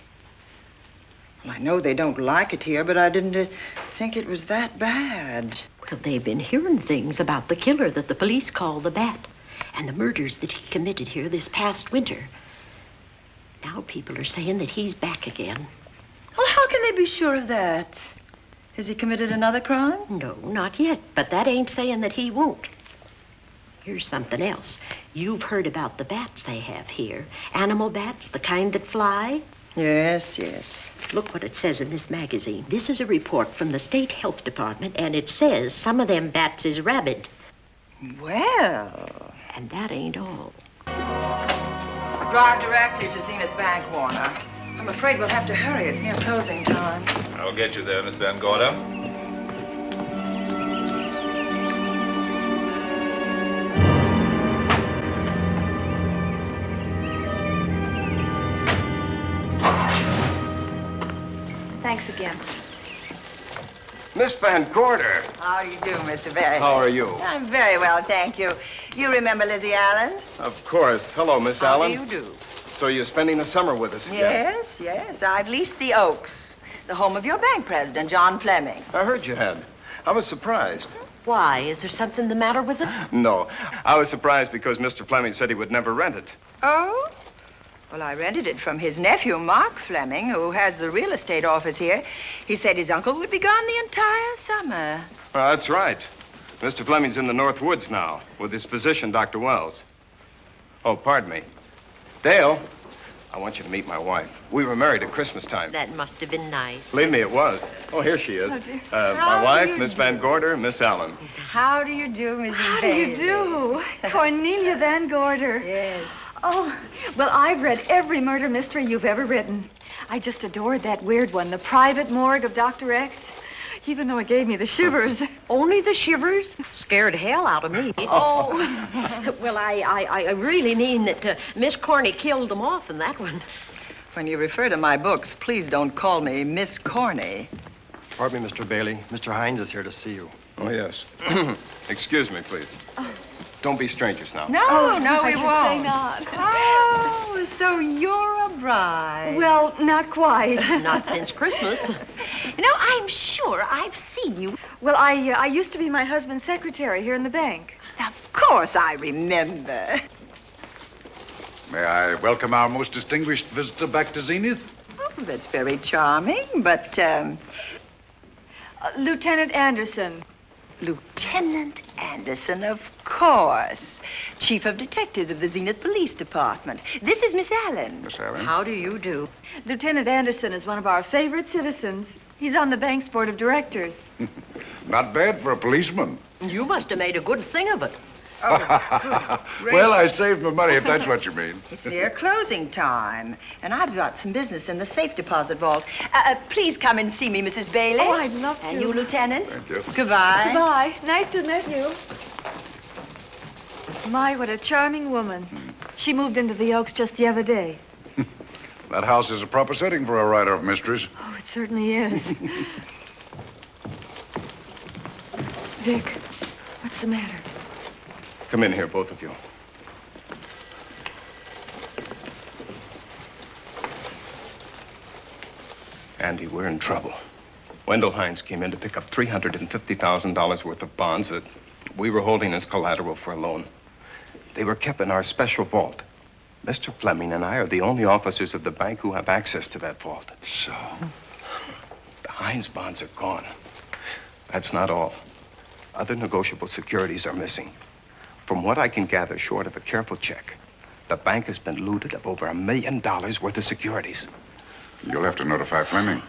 Well, I know they don't like it here, but I didn't think it was that bad. Well, they've been hearing things about the killer that the police call the Bat and the murders that he committed here this past winter. Now people are saying that he's back again. Well, how can they be sure of that? Has he committed another crime? No, not yet, but that ain't saying that he won't. Here's something else. You've heard about the bats they have here. Animal bats, the kind that fly. Yes, yes. Look what it says in this magazine. This is a report from the State Health Department, and it says some of them bats is rabid. Well... And that ain't all. Drive directly to Zenith Bank, Warner. I'm afraid we'll have to hurry. It's near closing time. I'll get you there, Miss Van Gorder. Thanks again. Miss Van Gorder. How do you do, Mr. Barry? How are you? I'm very well, thank you. You remember Lizzie Allen? Of course. Hello, Miss Allen. How do you do? So you're spending the summer with us again? Yes, yes. I've leased the Oaks, the home of your bank president, John Fleming. I heard you had. I was surprised. Why? Is there something the matter with it? No. I was surprised because Mr. Fleming said he would never rent it. Oh? Well, I rented it from his nephew, Mark Fleming, who has the real estate office here. He said his uncle would be gone the entire summer. Well, that's right. Mr. Fleming's in the North Woods now with his physician, Dr. Wells. Oh, pardon me. Dale, I want you to meet my wife. We were married at Christmas time. That must have been nice. Believe me, it was. Oh, here she is. Oh, dear. My How wife, do you Miss Van Gorder, Miss Allen. How do you do, Mrs. How do you do? Cornelia Van Gorder. Yes. Oh, well, I've read every murder mystery you've ever written. I just adored that weird one, The Private Morgue of Dr. X, even though it gave me the shivers. Only the shivers? Scared hell out of me. Oh. Well, I really mean that Miss Corney killed them off in that one. When you refer to my books, please don't call me Miss Corney. Pardon me, Mr. Bailey. Mr. Hines is here to see you. Oh, yes. Excuse me, please. Don't be strangers now. No, no, I we should say won't. not. Oh, so you're a bride. Well, not quite. Not since Christmas. No, I'm sure I've seen you. Well, I used to be my husband's secretary here in the bank. Of course I remember. May I welcome our most distinguished visitor back to Zenith? Oh, that's very charming, but, Lieutenant Anderson. Lieutenant Anderson, of course. Chief of Detectives of the Zenith Police Department. This is Miss Allen. Miss Allen. How do you do? Lieutenant Anderson is one of our favorite citizens. He's on the bank's board of directors. Not bad for a policeman. You must have made a good thing of it. Well, I saved my money, if that's what you mean. It's near closing time, and I've got some business in the safe deposit vault. Please come and see me, Mrs. Bailey. Oh, I'd love to. And you, Lieutenant. Thank you. Goodbye. Goodbye. Nice to have met you. My, what a charming woman. She moved into the Oaks just the other day. That house is a proper setting for a writer of mysteries. Oh, it certainly is. Vic, what's the matter? Come in here, both of you. Andy, we're in trouble. Wendell Hines came in to pick up $350,000 worth of bonds that we were holding as collateral for a loan. They were kept in our special vault. Mr. Fleming and I are the only officers of the bank who have access to that vault. So? The Hines bonds are gone. That's not all. Other negotiable securities are missing. From what I can gather, short of a careful check, the bank has been looted of over $1 million worth of securities. You'll have to notify Fleming.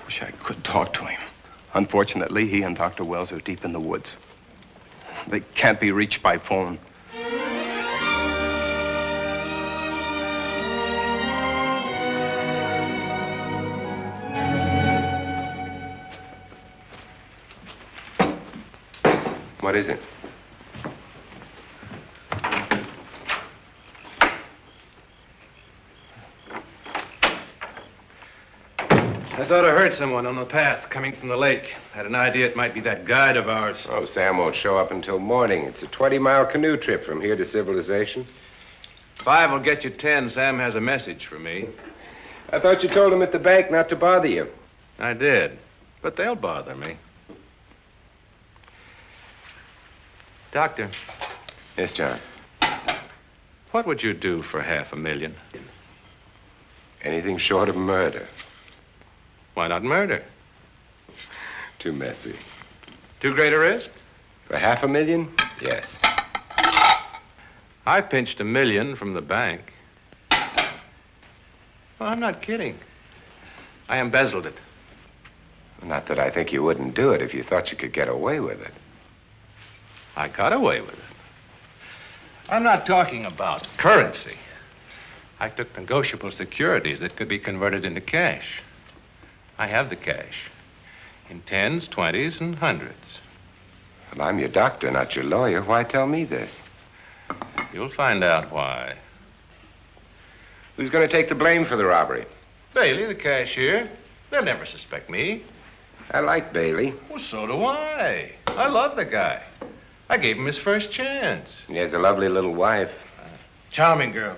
Wish I could talk to him. Unfortunately, he and Dr. Wells are deep in the woods. They can't be reached by phone. What is it? I thought I heard someone on the path coming from the lake. Had an idea it might be that guide of ours. Oh, Sam won't show up until morning. It's a 20-mile canoe trip from here to civilization. 5 will get you 10. Sam has a message for me. I thought you told him at the bank not to bother you. I did, but they'll bother me. Doctor. Yes, John. What would you do for $500,000? Anything short of murder. Why not murder? Too messy. Too great a risk? For $500,000? Yes. I pinched $1 million from the bank. Well, I'm not kidding. I embezzled it. Not that I think you wouldn't do it if you thought you could get away with it. I got away with it. I'm not talking about currency. I took negotiable securities that could be converted into cash. I have the cash in 10s, 20s, and 100s. Well, I'm your doctor, not your lawyer. Why tell me this? You'll find out why. Who's going to take the blame for the robbery? Bailey, the cashier. They'll never suspect me. I like Bailey. Well, so do I. I love the guy. I gave him his first chance. He has a lovely little wife. Charming girl.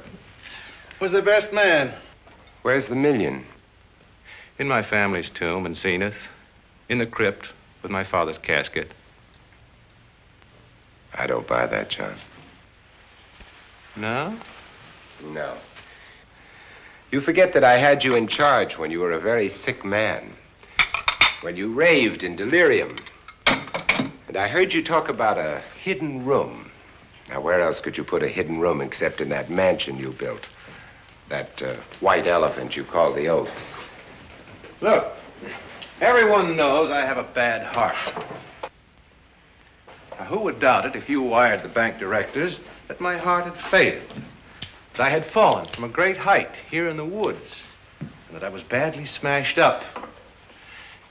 Was the best man. Where's the $1 million? In my family's tomb in Zenith. In the crypt with my father's casket. I don't buy that, John. No? No. You forget that I had you in charge when you were a very sick man. When you raved in delirium. And I heard you talk about a hidden room. Now, where else could you put a hidden room except in that mansion you built? That white elephant you call the Oaks. Look, everyone knows I have a bad heart. Now, who would doubt it if you wired the bank directors that my heart had failed? That I had fallen from a great height here in the woods. And that I was badly smashed up.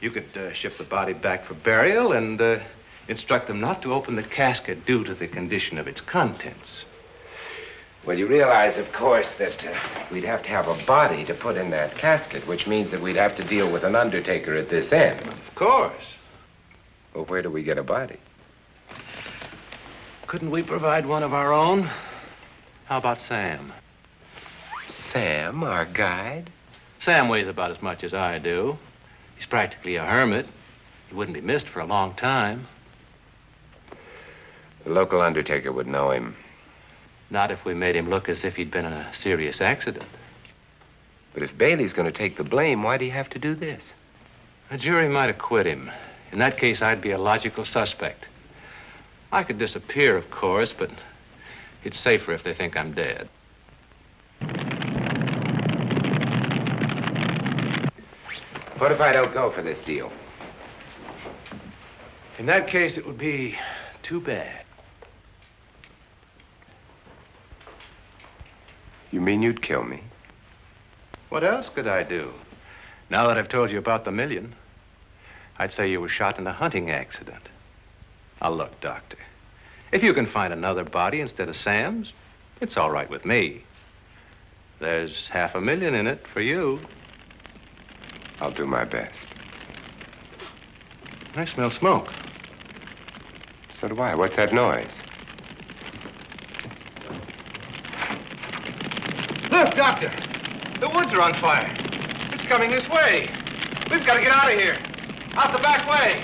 You could ship the body back for burial and instruct them not to open the casket due to the condition of its contents. Well, you realize, of course, that we'd have to have a body to put in that casket, which means that we'd have to deal with an undertaker at this end. Of course. Well, where do we get a body? Couldn't we provide one of our own? How about Sam? Sam, our guide? Sam weighs about as much as I do. He's practically a hermit. He wouldn't be missed for a long time. The local undertaker would know him. Not if we made him look as if he'd been in a serious accident. But if Bailey's going to take the blame, why'd he have to do this? A jury might acquit him. In that case, I'd be a logical suspect. I could disappear, of course, but it's safer if they think I'm dead. What if I don't go for this deal? In that case, it would be too bad. You mean you'd kill me? What else could I do? Now that I've told you about the $1 million, I'd say you were shot in a hunting accident. Now, look, Doctor, if you can find another body instead of Sam's, it's all right with me. There's $500,000 in it for you. I'll do my best. I smell smoke. So do I. What's that noise? Look, Doctor, the woods are on fire. It's coming this way. We've got to get out of here. Out the back way.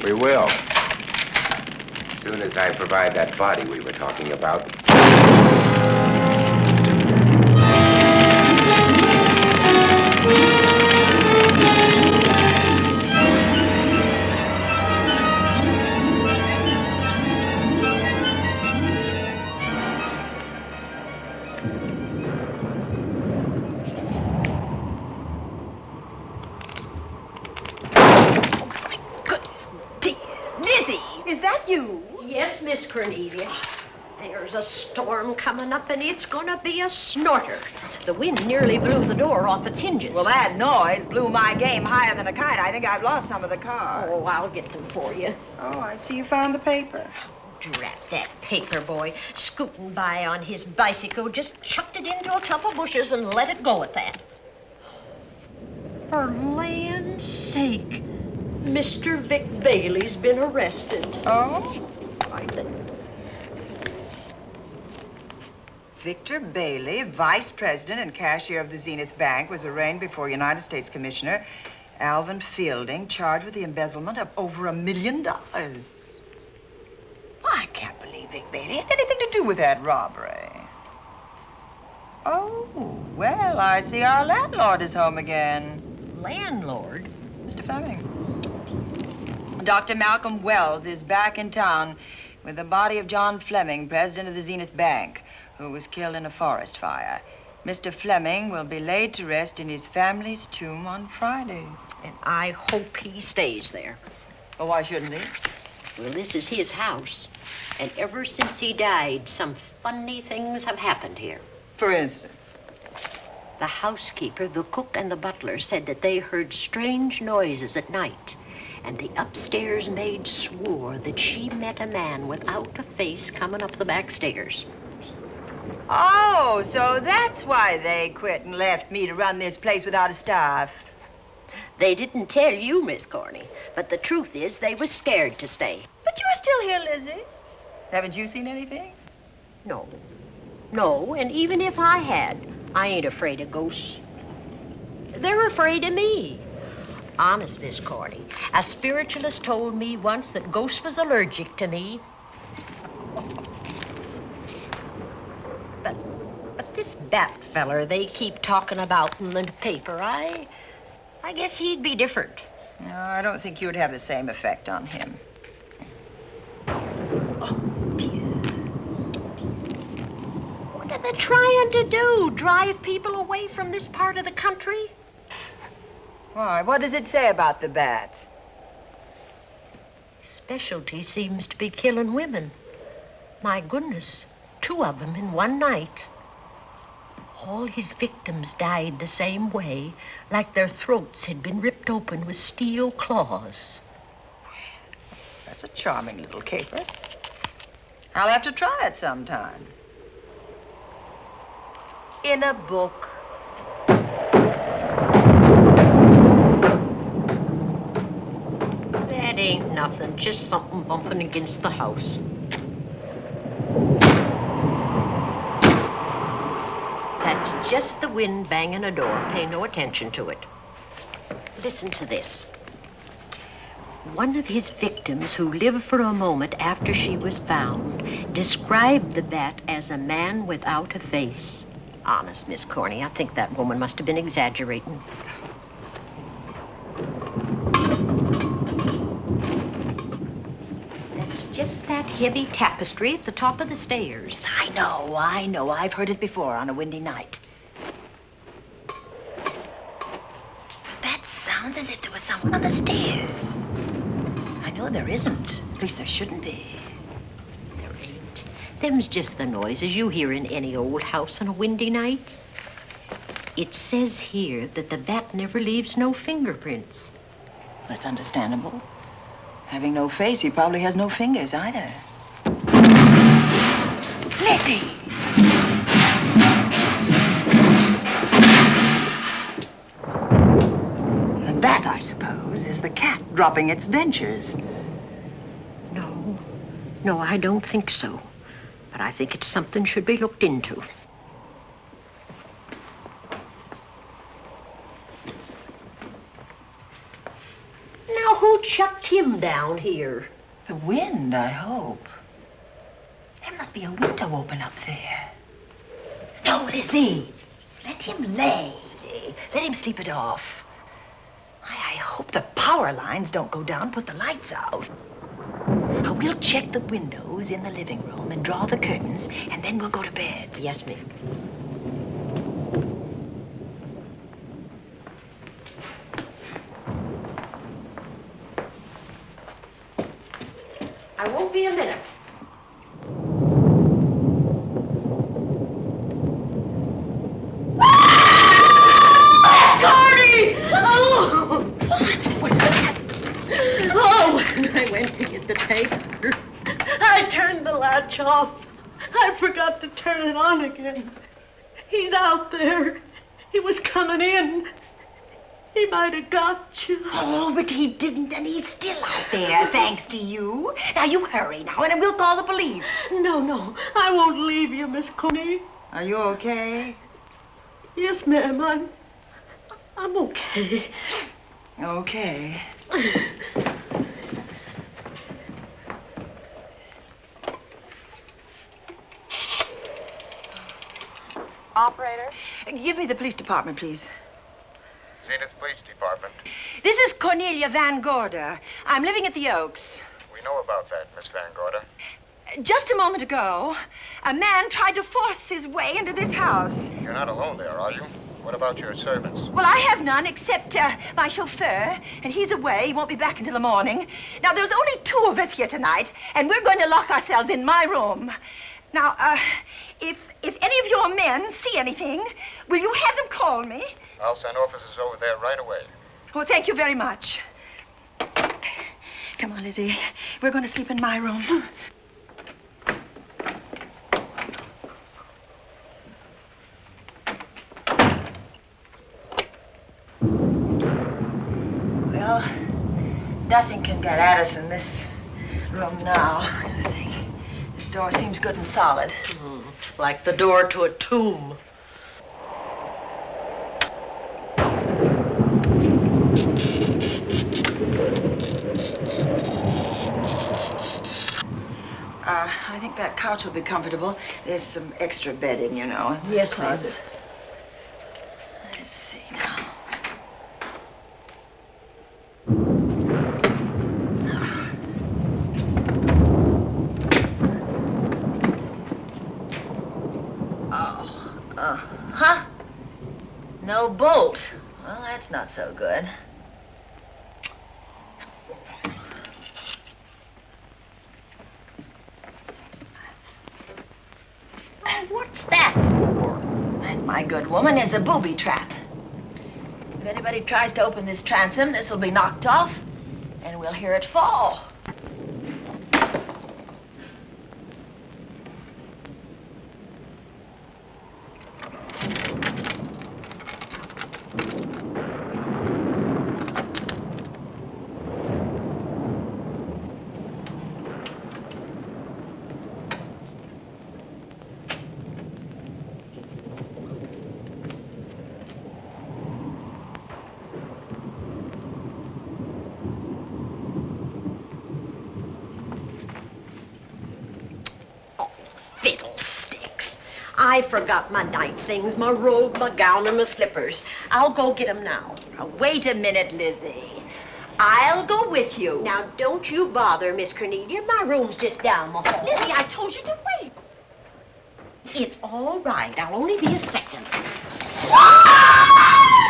We will. As soon as I provide that body we were talking about. Cornelia. There's a storm coming up, and it's gonna be a snorter. The wind nearly blew the door off its hinges. Well, that noise blew my game higher than a kite. I think I've lost some of the cars. Oh, I'll get them for you. Oh, I see you found the paper. Drat that paper boy, scooting by on his bicycle, just chucked it into a clump of bushes and let it go at that. For land's sake, Mr. Vic Bailey's been arrested. Oh? I think. Victor Bailey, vice president and cashier of the Zenith Bank, was arraigned before United States Commissioner Alvin Fielding, charged with the embezzlement of over $1 million. I can't believe Vic Bailey had anything to do with that robbery. Oh, well, I see our landlord is home again. Landlord? Mr. Fleming. Dr. Malcolm Wells is back in town with the body of John Fleming, president of the Zenith Bank, who was killed in a forest fire. Mr. Fleming will be laid to rest in his family's tomb on Friday. And I hope he stays there. Well, why shouldn't he? Well, this is his house. And ever since he died, some funny things have happened here. For instance? The housekeeper, the cook, and the butler said that they heard strange noises at night. And the upstairs maid swore that she met a man without a face coming up the back stairs. Oh, so that's why they quit and left me to run this place without a staff. They didn't tell you, Miss Corney, but the truth is they was scared to stay. But you're still here, Lizzie. Haven't you seen anything? No. No, and even if I had, I ain't afraid of ghosts. They're afraid of me. Honest, Miss Corney, a spiritualist told me once that ghosts was allergic to me. But this Bat feller they keep talking about in the paper, I guess he'd be different. No, I don't think you'd have the same effect on him. Oh, dear. What are they trying to do? Drive people away from this part of the country? Why, what does it say about the Bat? Specialty seems to be killing women. My goodness, 2 of them in one night. All his victims died the same way, like their throats had been ripped open with steel claws. That's a charming little caper. I'll have to try it sometime. In a book. That ain't nothing, just something bumping against the house. That's just the wind banging a door. Pay no attention to it. Listen to this. One of his victims, who lived for a moment after she was found, described the Bat as a man without a face. Honest, Miss Corney, I think that woman must have been exaggerating. That's just that heavy tapestry at the top of the stairs. I know. I've heard it before on a windy night. That sounds as if there was someone on the stairs. I know there isn't. At least there shouldn't be. There ain't. Them's just the noises you hear in any old house on a windy night. It says here that the Bat never leaves no fingerprints. That's understandable. Having no face, he probably has no fingers either. Lizzie! And that, I suppose, is the cat dropping its dentures. No, I don't think so. But I think it's something should be looked into. Now, who chucked him down here? The wind, I hope. There must be a window open up there. No, Lizzie. Let him lay. Let him sleep it off. I hope the power lines don't go down, put the lights out. Now, we'll check the windows in the living room and draw the curtains, and then we'll go to bed. Yes, ma'am. I won't be a minute. switch off. I forgot to turn it on again. He's out there. He was coming in. He might have got you. Oh, but he didn't, and he's still out there, thanks to you. Now, you hurry now, and we'll call the police. No, I won't leave you, Miss Coney. Are you okay? Yes, ma'am, I'm okay. Okay. Operator? Give me the police department, please. Zenith Police Department. This is Cornelia Van Gorder. I'm living at the Oaks. We know about that, Miss Van Gorder. Just a moment ago, a man tried to force his way into this house. You're not alone there, are you? What about your servants? Well, I have none except my chauffeur, and he's away. He won't be back until the morning. Now, there's only 2 of us here tonight, and we're going to lock ourselves in my room. Now, if any of your men see anything, will you have them call me? I'll send officers over there right away. Oh, thank you very much. Come on, Lizzie. We're going to sleep in my room. Well, nothing can get at us in this room now, I think. This door seems good and solid. Like the door to a tomb. I think that couch will be comfortable. There's some extra bedding, you know. in the Yes, closet. Let's see now. Huh? No bolt. Well, that's not so good. What's that? That, my good woman, is a booby trap. If anybody tries to open this transom, this will be knocked off, and we'll hear it fall. Fiddlesticks. I forgot my night things, my robe, my gown, and my slippers. I'll go get 'em now. Now, wait a minute, Lizzie. I'll go with you. Now, don't you bother, Miss Cornelia. My room's just down the hall. Lizzie, I told you to wait. It's all right. I'll only be a second.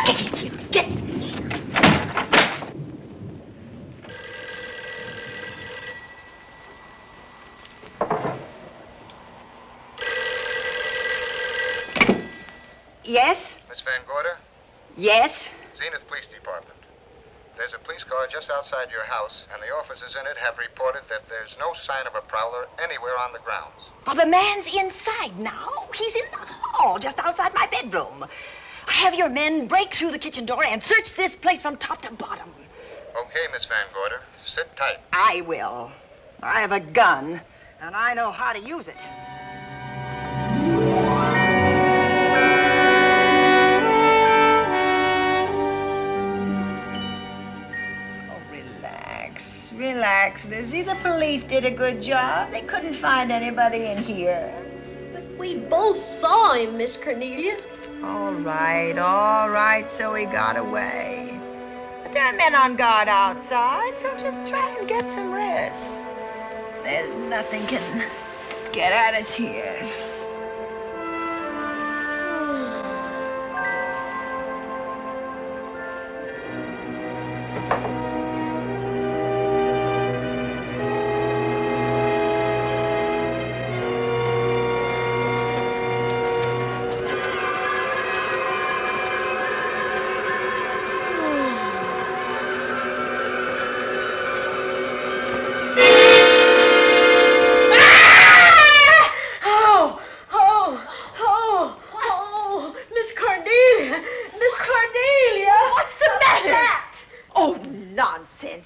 Get in here. Get in here. Yes? Miss Van Gorder? Yes? Zenith Police Department. There's a police car just outside your house, and the officers in it have reported that there's no sign of a prowler anywhere on the grounds. Well, the man's inside now. He's in the hall, just outside my bedroom. Have your men break through the kitchen door and search this place from top to bottom. Okay, Miss Van Gorder. Sit tight. I will. I have a gun, and I know how to use it. Relax, Lizzie. The police did a good job. They couldn't find anybody in here. But we both saw him, Miss Cornelia. All right, so he got away. But there are men on guard outside, so just try and get some rest. There's nothing can get at us here.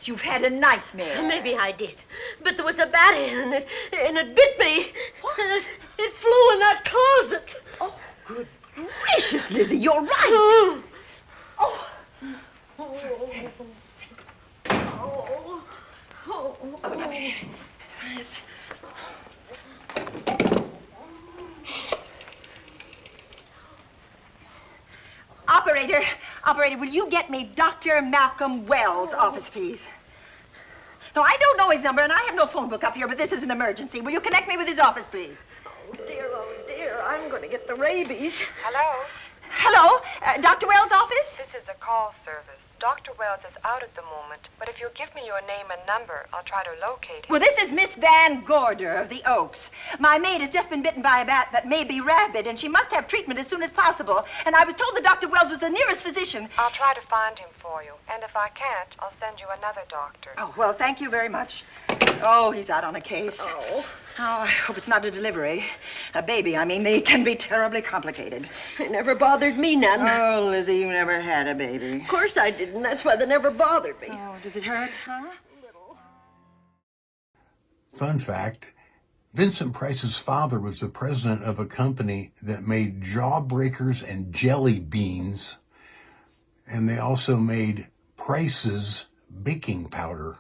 you've had a nightmare. Maybe I did. But there was a bat and it bit me. It flew in that closet. Oh, good gracious, Lizzie, you're right. Oh. Yes. Operator, will you get me Dr. Malcolm Wells' office, please? No, I don't know his number, and I have no phone book up here, but this is an emergency. Will you connect me with his office, please? Oh, dear, I'm going to get the rabies. Hello? Hello? Dr. Wells' office? This is a call service. Dr. Wells is out at the moment, but if you'll give me your name and number, I'll try to locate him. Well, this is Miss Van Gorder of the Oaks. My maid has just been bitten by a bat that may be rabid, and she must have treatment as soon as possible. And I was told that Dr. Wells was the nearest physician. I'll try to find him for you, and if I can't, I'll send you another doctor. Oh, well, thank you very much. Oh, he's out on a case. Oh. Oh, I hope it's not a delivery. A baby, I mean. They can be terribly complicated. It never bothered me none. Oh, Lizzie, you never had a baby. Of course I didn't. That's why they never bothered me. Oh, does it hurt, huh? Fun fact, Vincent Price's father was the president of a company that made jawbreakers and jelly beans. And they also made Price's baking powder.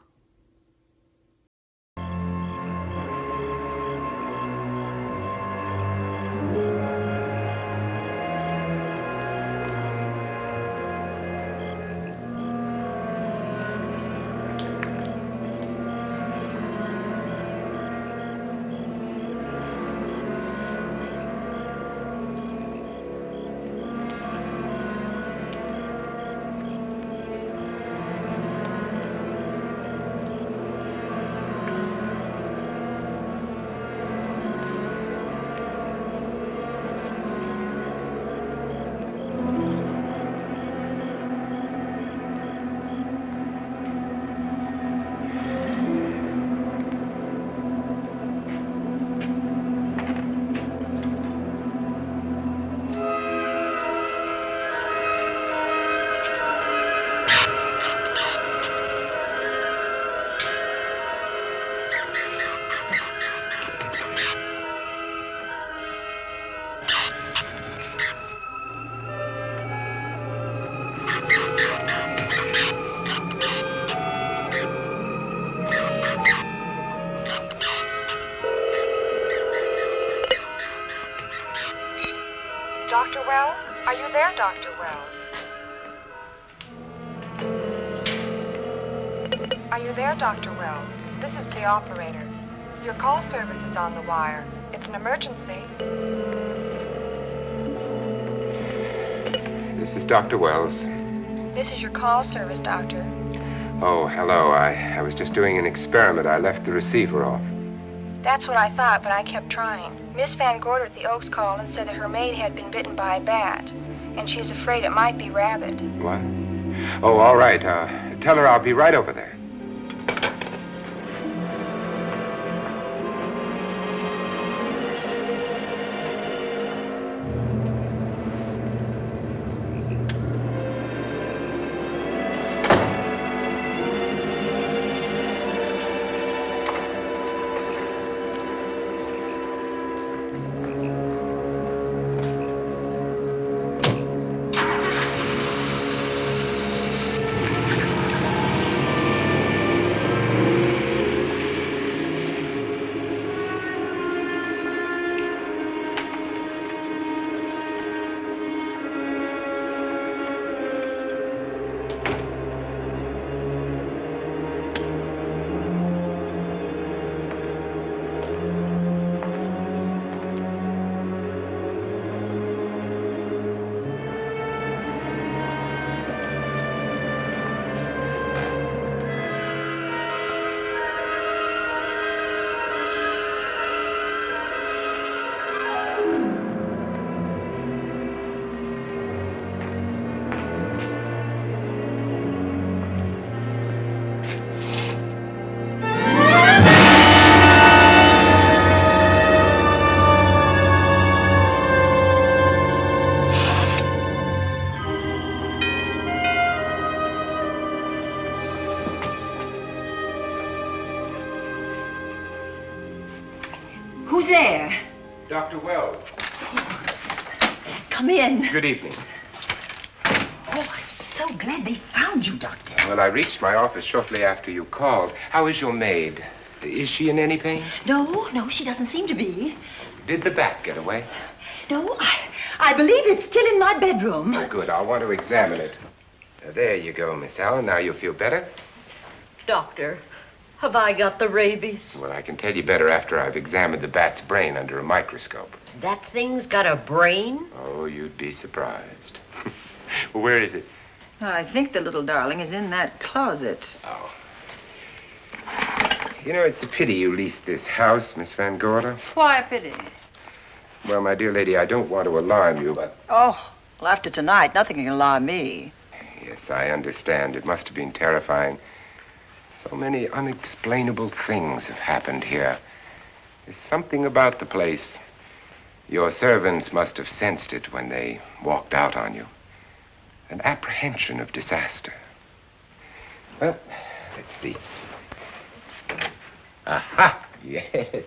Dr. Wells? Are you there, Dr. Wells? Are you there, Dr. Wells? This is the operator. Your call service is on the wire. It's an emergency. This is Dr. Wells. This is your call service, Doctor. Oh, hello. I was just doing an experiment. I left the receiver off. That's what I thought, but I kept trying. Miss Van Gorder at the Oaks called and said that her maid had been bitten by a bat, and she's afraid it might be rabid. What? Oh, all right. Tell her I'll be right over there. Who's there? Dr. Wells. Come in. Good evening. Oh, I'm so glad they found you, Doctor. Well, I reached my office shortly after you called. How is your maid? Is she in any pain? No, she doesn't seem to be. Did the bat get away? No, I believe it's still in my bedroom. Oh, good. I'll want to examine it. There you go, Miss Allen. Now you'll feel better? Doctor, have I got the rabies? Well, I can tell you better after I've examined the bat's brain under a microscope. That thing's got a brain? Oh, you'd be surprised. Well, where is it? I think the little darling is in that closet. Oh. You know, it's a pity you leased this house, Miss Van Gorder. Why a pity? Well, my dear lady, I don't want to alarm you, but... Oh, well, after tonight, nothing can alarm me. Yes, I understand. It must have been terrifying. So many unexplainable things have happened here. There's something about the place. Your servants must have sensed it when they walked out on you. An apprehension of disaster. Well, let's see. Aha! Yes.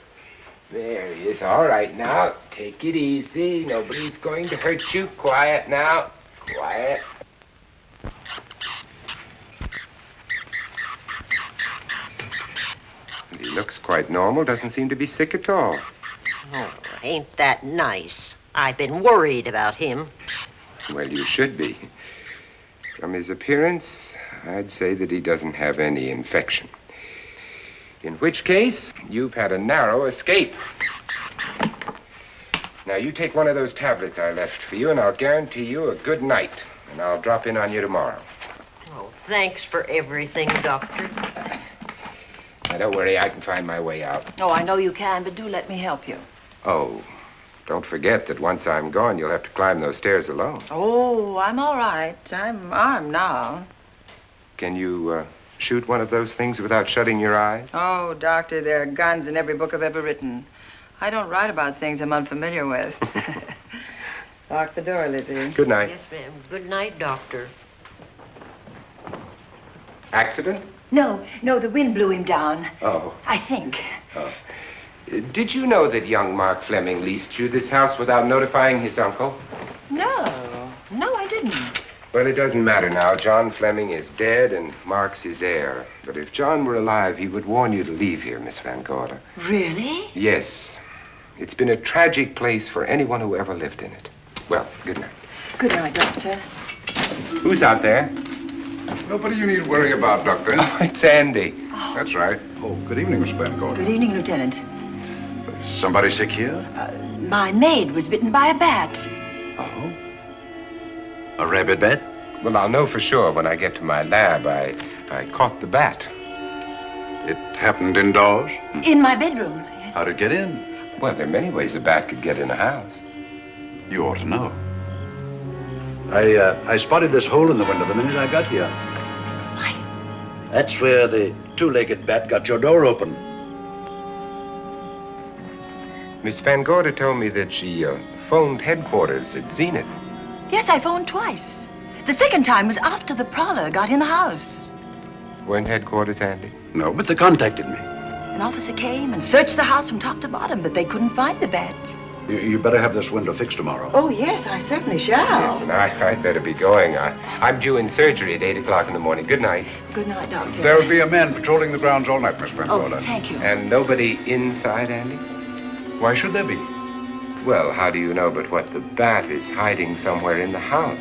There he is. All right, now, take it easy. Nobody's going to hurt you. Quiet now. Quiet. And he looks quite normal. Doesn't seem to be sick at all. Oh, ain't that nice? I've been worried about him. Well, you should be. From his appearance, I'd say that he doesn't have any infection. In which case, you've had a narrow escape. Now, you take one of those tablets I left for you, and I'll guarantee you a good night. And I'll drop in on you tomorrow. Oh, thanks for everything, Doctor. Now, don't worry, I can find my way out. Oh, I know you can, but do let me help you. Oh, don't forget that once I'm gone, you'll have to climb those stairs alone. Oh, I'm all right. I'm armed now. Can you, shoot one of those things without shutting your eyes? Oh, Doctor, there are guns in every book I've ever written. I don't write about things I'm unfamiliar with. Lock the door, Lizzie. Good night. Yes, ma'am. Good night, Doctor. Accident? No, the wind blew him down. Oh. I think. Oh. Did you know that young Mark Fleming leased you this house without notifying his uncle? No, I didn't. Well, it doesn't matter now. John Fleming is dead and Mark's his heir. But if John were alive, he would warn you to leave here, Miss Van Gorder. Really? Yes. It's been a tragic place for anyone who ever lived in it. Well, good night. Good night, Doctor. Who's out there? Nobody you need worry about, Doctor. Oh, it's Andy. Oh. That's right. Oh, good evening, Miss Van Gorder. Good evening, Lieutenant. Somebody sick here? My maid was bitten by a bat. Oh? A rabid bat? Well, I'll know for sure when I get to my lab. I caught the bat. It happened indoors? In my bedroom, yes. How'd it get in? Well, there are many ways a bat could get in a house. You ought to know. I spotted this hole in the window the minute I got here. Why? That's where the two-legged bat got your door open. Miss Van Gorder told me that she phoned headquarters at Zenith. Yes, I phoned twice. The second time was after the prowler got in the house. Weren't headquarters, Andy? No, but they contacted me. An officer came and searched the house from top to bottom, but they couldn't find the bat. You better have this window fixed tomorrow. Oh, yes, I certainly shall. Yes, and I'd better be going. I'm due in surgery at 8 o'clock in the morning. Good night. Good night, Doctor. There will be a man patrolling the grounds all night, Miss Van Gorder. Oh, thank you. And nobody inside, Andy? Why should there be? Well, how do you know but what the bat is hiding somewhere in the house?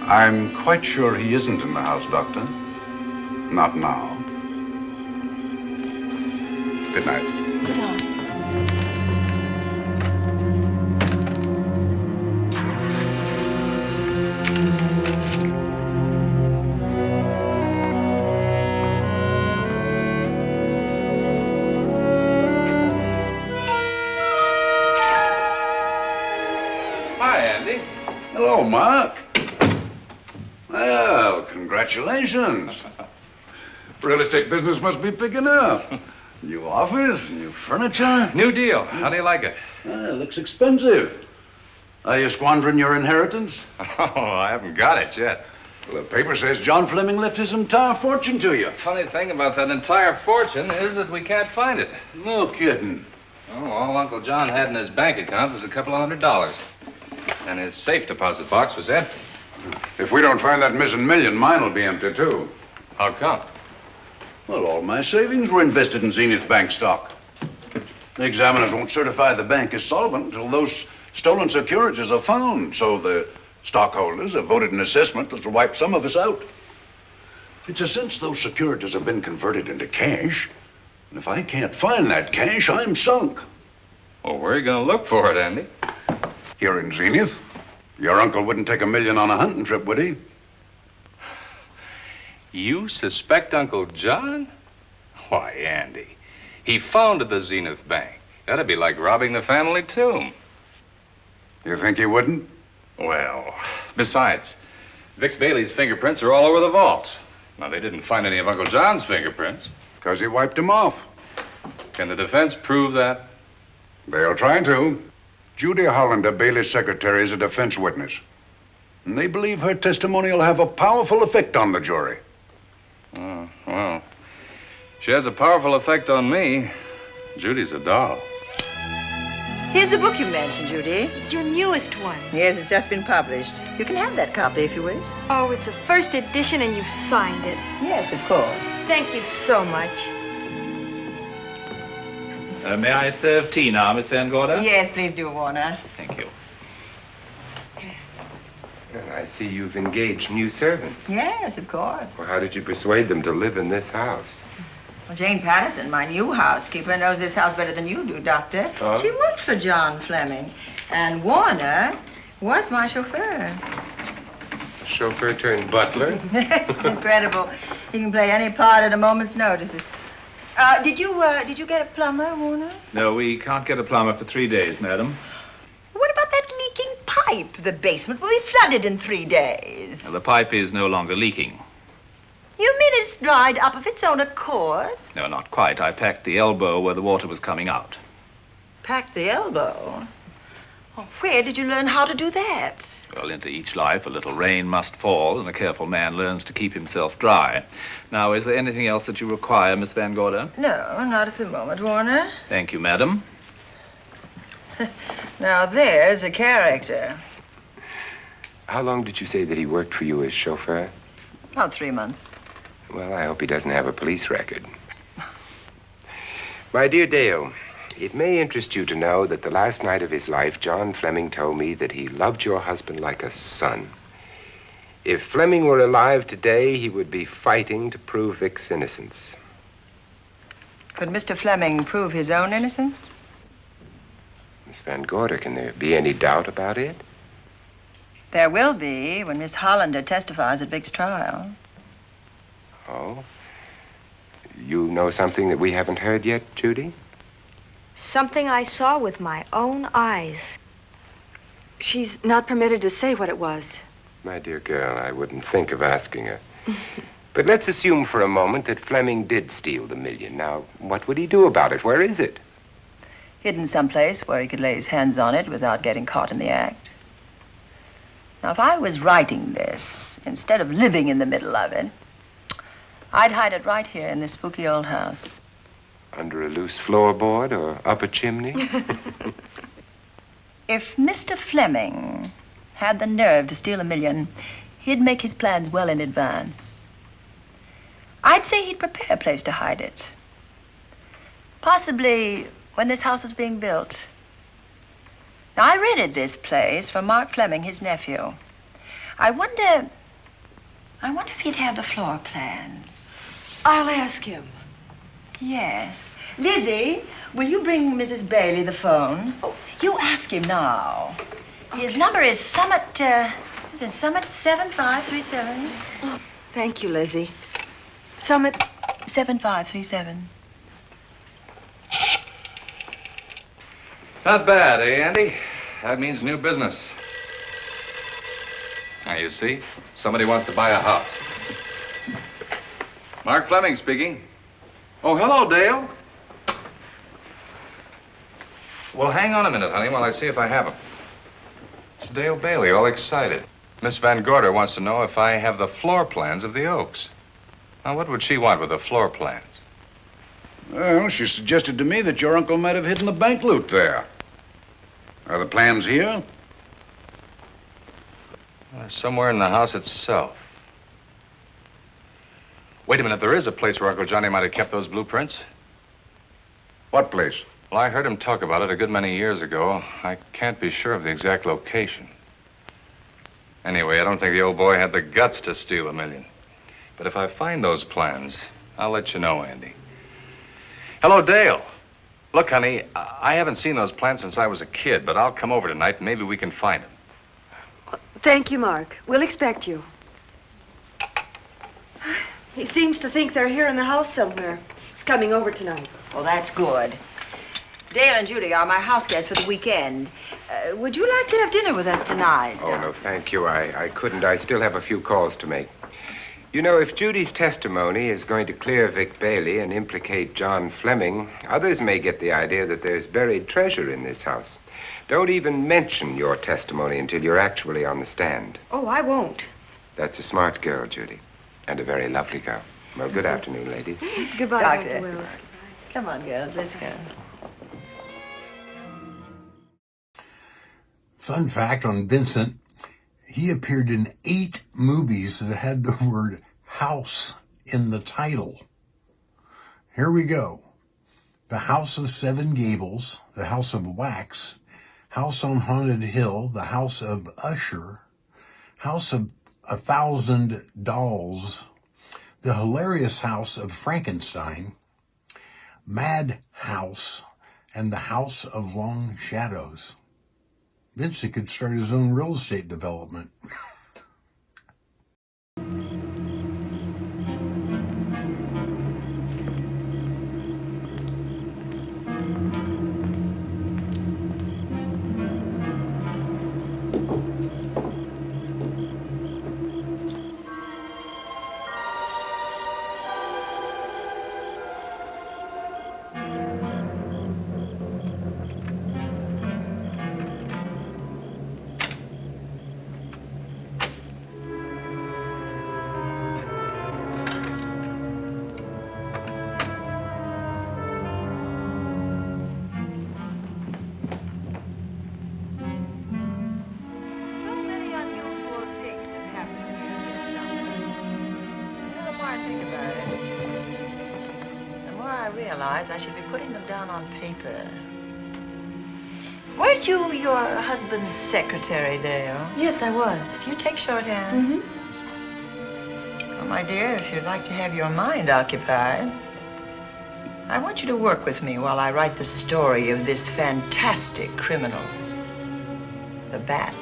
I'm quite sure he isn't in the house, Doctor. Not now. Good night. Good night. Hello, Mark. Well, congratulations. Real estate business must be picking up. New office, new furniture. New deal. How do you like it? Looks expensive. Are you squandering your inheritance? Oh, I haven't got it yet. Well, the paper says John Fleming left his entire fortune to you. Funny thing about that entire fortune is that we can't find it. No kidding. Oh, all Uncle John had in his bank account was a couple of $100. And his safe deposit box was empty. If we don't find that missing million, mine will be empty, too. How come? Well, all my savings were invested in Zenith Bank stock. The examiners won't certify the bank as solvent until those stolen securities are found. So the stockholders have voted an assessment that will wipe some of us out. It's a since those securities have been converted into cash. And if I can't find that cash, I'm sunk. Well, where are you going to look for it, Andy? Here in Zenith. Your uncle wouldn't take $1 million on a hunting trip, would he? You suspect Uncle John? Why, Andy, he founded the Zenith Bank. That'd be like robbing the family tomb. You think he wouldn't? Well, besides, Vic Bailey's fingerprints are all over the vault. Now, they didn't find any of Uncle John's fingerprints. Because he wiped them off. Can the defense prove that? They'll try to. Judy Hollander, Bailey's secretary, is a defense witness. And they believe her testimony will have a powerful effect on the jury. Oh, well, she has a powerful effect on me. Judy's a doll. Here's the book you mentioned, Judy. It's your newest one. Yes, it's just been published. You can have that copy if you wish. Oh, it's a first edition and you've signed it. Yes, of course. Thank you so much. May I serve tea now, Miss Van Gorder? Yes, please do, Warner. Thank you. Well, I see you've engaged new servants. Yes, of course. Well, how did you persuade them to live in this house? Well, Jane Patterson, my new housekeeper, knows this house better than you do, Doctor. Oh? She worked for John Fleming. And Warner was my chauffeur. Chauffeur turned butler? Yes, incredible. He can play any part at a moment's notice. Did you get a plumber, Warner? No, we can't get a plumber for 3 days, madam. What about that leaking pipe? The basement will be flooded in 3 days. Now, the pipe is no longer leaking. You mean it's dried up of its own accord? No, not quite. I packed the elbow where the water was coming out. Packed the elbow? Oh, where did you learn how to do that? Well, into each life, a little rain must fall, and a careful man learns to keep himself dry. Now, is there anything else that you require, Miss Van Gorder? No, not at the moment, Warner. Thank you, madam. Now, there's a character. How long did you say that he worked for you as chauffeur? About 3 months. Well, I hope he doesn't have a police record. My dear Dale, it may interest you to know that the last night of his life, John Fleming told me that he loved your husband like a son. If Fleming were alive today, he would be fighting to prove Vic's innocence. Could Mr. Fleming prove his own innocence? Miss Van Gorder, can there be any doubt about it? There will be when Miss Hollander testifies at Vic's trial. Oh? You know something that we haven't heard yet, Judy? Something I saw with my own eyes. She's not permitted to say what it was. My dear girl, I wouldn't think of asking her. But let's assume for a moment that Fleming did steal the $1 million. Now, what would he do about it? Where is it? Hidden someplace where he could lay his hands on it without getting caught in the act. Now, if I was writing this, instead of living in the middle of it, I'd hide it right here in this spooky old house. Under a loose floorboard or up a chimney? If Mr. Fleming had the nerve to steal $1 million, he'd make his plans well in advance. I'd say he'd prepare a place to hide it. Possibly when this house was being built. Now, I rented this place from Mark Fleming, his nephew. I wonder if he'd have the floor plans. I'll ask him. Yes. Lizzie, will you bring Mrs. Bailey the phone? Oh, you ask him now. Okay. His number is Summit 7537. Oh, thank you, Lizzie. Summit 7537. Not bad, eh, Andy? That means new business. Now, you see, somebody wants to buy a house. Mark Fleming speaking. Oh, hello, Dale. Well, hang on a minute, honey, while I see if I have him. It's Dale Bailey, all excited. Miss Van Gorder wants to know if I have the floor plans of the Oaks. Now, what would she want with the floor plans? Well, she suggested to me that your uncle might have hidden the bank loot there. Are the plans here? Somewhere in the house itself. Wait a minute, there is a place where Uncle Johnny might have kept those blueprints. What place? Well, I heard him talk about it a good many years ago. I can't be sure of the exact location. Anyway, I don't think the old boy had the guts to steal $1 million. But if I find those plans, I'll let you know, Andy. Hello, Dale. Look, honey, I haven't seen those plans since I was a kid, but I'll come over tonight and maybe we can find them. Thank you, Mark. We'll expect you. He seems to think they're here in the house somewhere. He's coming over tonight. Well, that's good. Dale and Judy are my house guests for the weekend. Would you like to have dinner with us tonight? Oh, no, thank you. I couldn't. I still have a few calls to make. You know, if Judy's testimony is going to clear Vic Bailey and implicate John Fleming, others may get the idea that there's buried treasure in this house. Don't even mention your testimony until you're actually on the stand. Oh, I won't. That's a smart girl, Judy, and a very lovely girl. Well, good afternoon, ladies. Goodbye, Doctor. Dr. Will. Come on, girls, let's go. Fun fact on Vincent, he appeared in 8 movies that had the word house in the title. Here we go. The House of Seven Gables, The House of Wax, House on Haunted Hill, The House of Usher, House of 1,000 Dolls, The Hilarious House of Frankenstein, Mad House, and The House of Long Shadows. Vincent could start his own real estate development. I should be putting them down on paper. Weren't you your husband's secretary, Dale? Yes, I was. Do you take shorthand? Well, my dear, if you'd like to have your mind occupied, I want you to work with me while I write the story of this fantastic criminal, the Bat.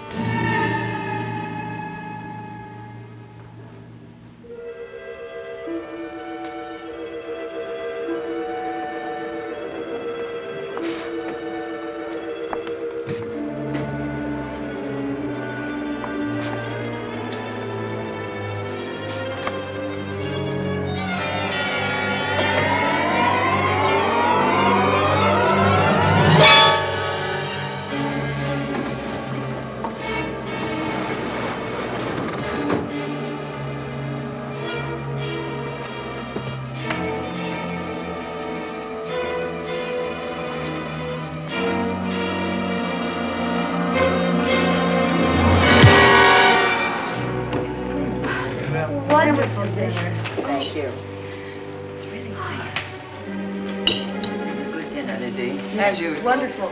As usual. Wonderful.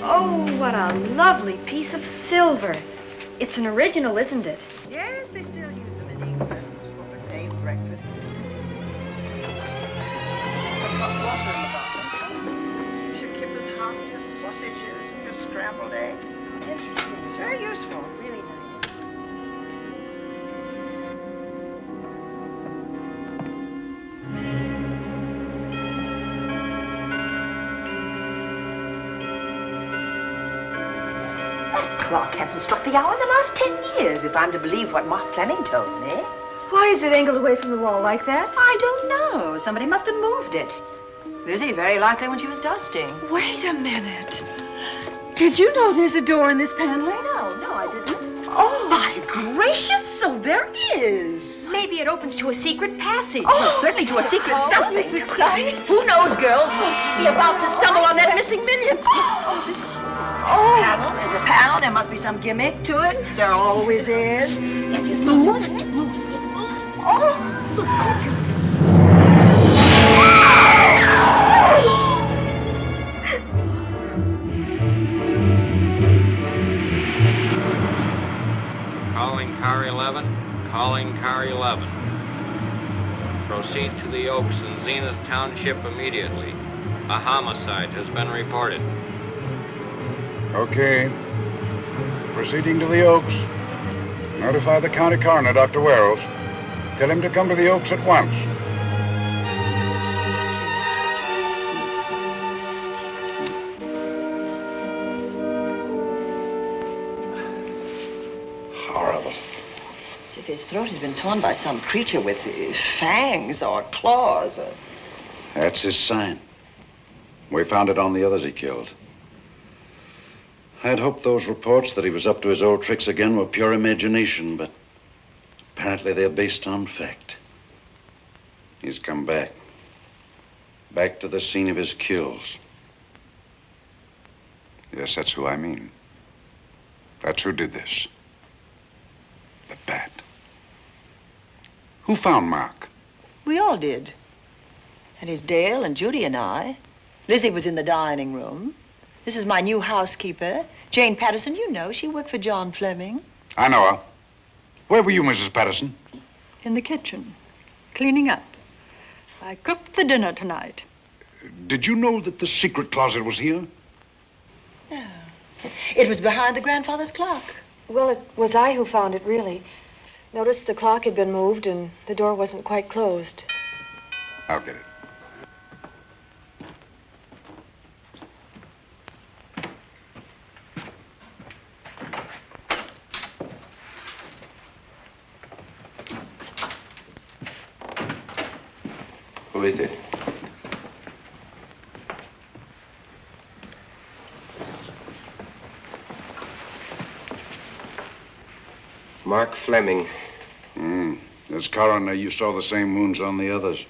Oh, what a lovely piece of silver. It's an original, isn't it? Yes, they still use them in England for buffet breakfasts. Some hot water in the bottom. Should keep us hot, your sausages and your scrambled eggs. Interesting. It's very useful. Really nice. Clock hasn't struck the hour in the last 10 years, if I'm to believe what Mark Fleming told me. Why is it angled away from the wall like that? I don't know. Somebody must have moved it. Busy, very likely, when she was dusting. Wait a minute. Did you know there's a door in this paneling? No, I didn't. Oh, my gracious, so there is. Maybe it opens to a secret passage. Oh, certainly to a secret something. exciting. Who knows, girls? We'll be about to stumble on that missing million. Oh, this is panel. There's a panel. There must be some gimmick to it. There always is. Yes, it moves. It moves. Oh. Calling car 11. Calling car 11. Proceed to the Oaks in Zenith Township immediately. A homicide has been reported. Okay. Proceeding to the Oaks. Notify the county coroner, Dr. Wells. Tell him to come to the Oaks at once. Horrible. As if his throat had been torn by some creature with fangs or claws. That's his sign. We found it on the others he killed. I'd hoped those reports that he was up to his old tricks again were pure imagination, but apparently they're based on fact. He's come back. Back to the scene of his kills. Yes, that's who I mean. That's who did this. The bat. Who found Mark? We all did. And it's Dale and Judy and I. Lizzie was in the dining room. This is my new housekeeper, Jane Patterson. You know, she worked for John Fleming. I know her. Where were you, Mrs. Patterson? In the kitchen, cleaning up. I cooked the dinner tonight. Did you know that the secret closet was here? No. It was behind the grandfather's clock. Well, it was I who found it, really. Noticed the clock had been moved and the door wasn't quite closed. I'll get it. Who is it? Mark Fleming. As coroner, you saw the same wounds on the others.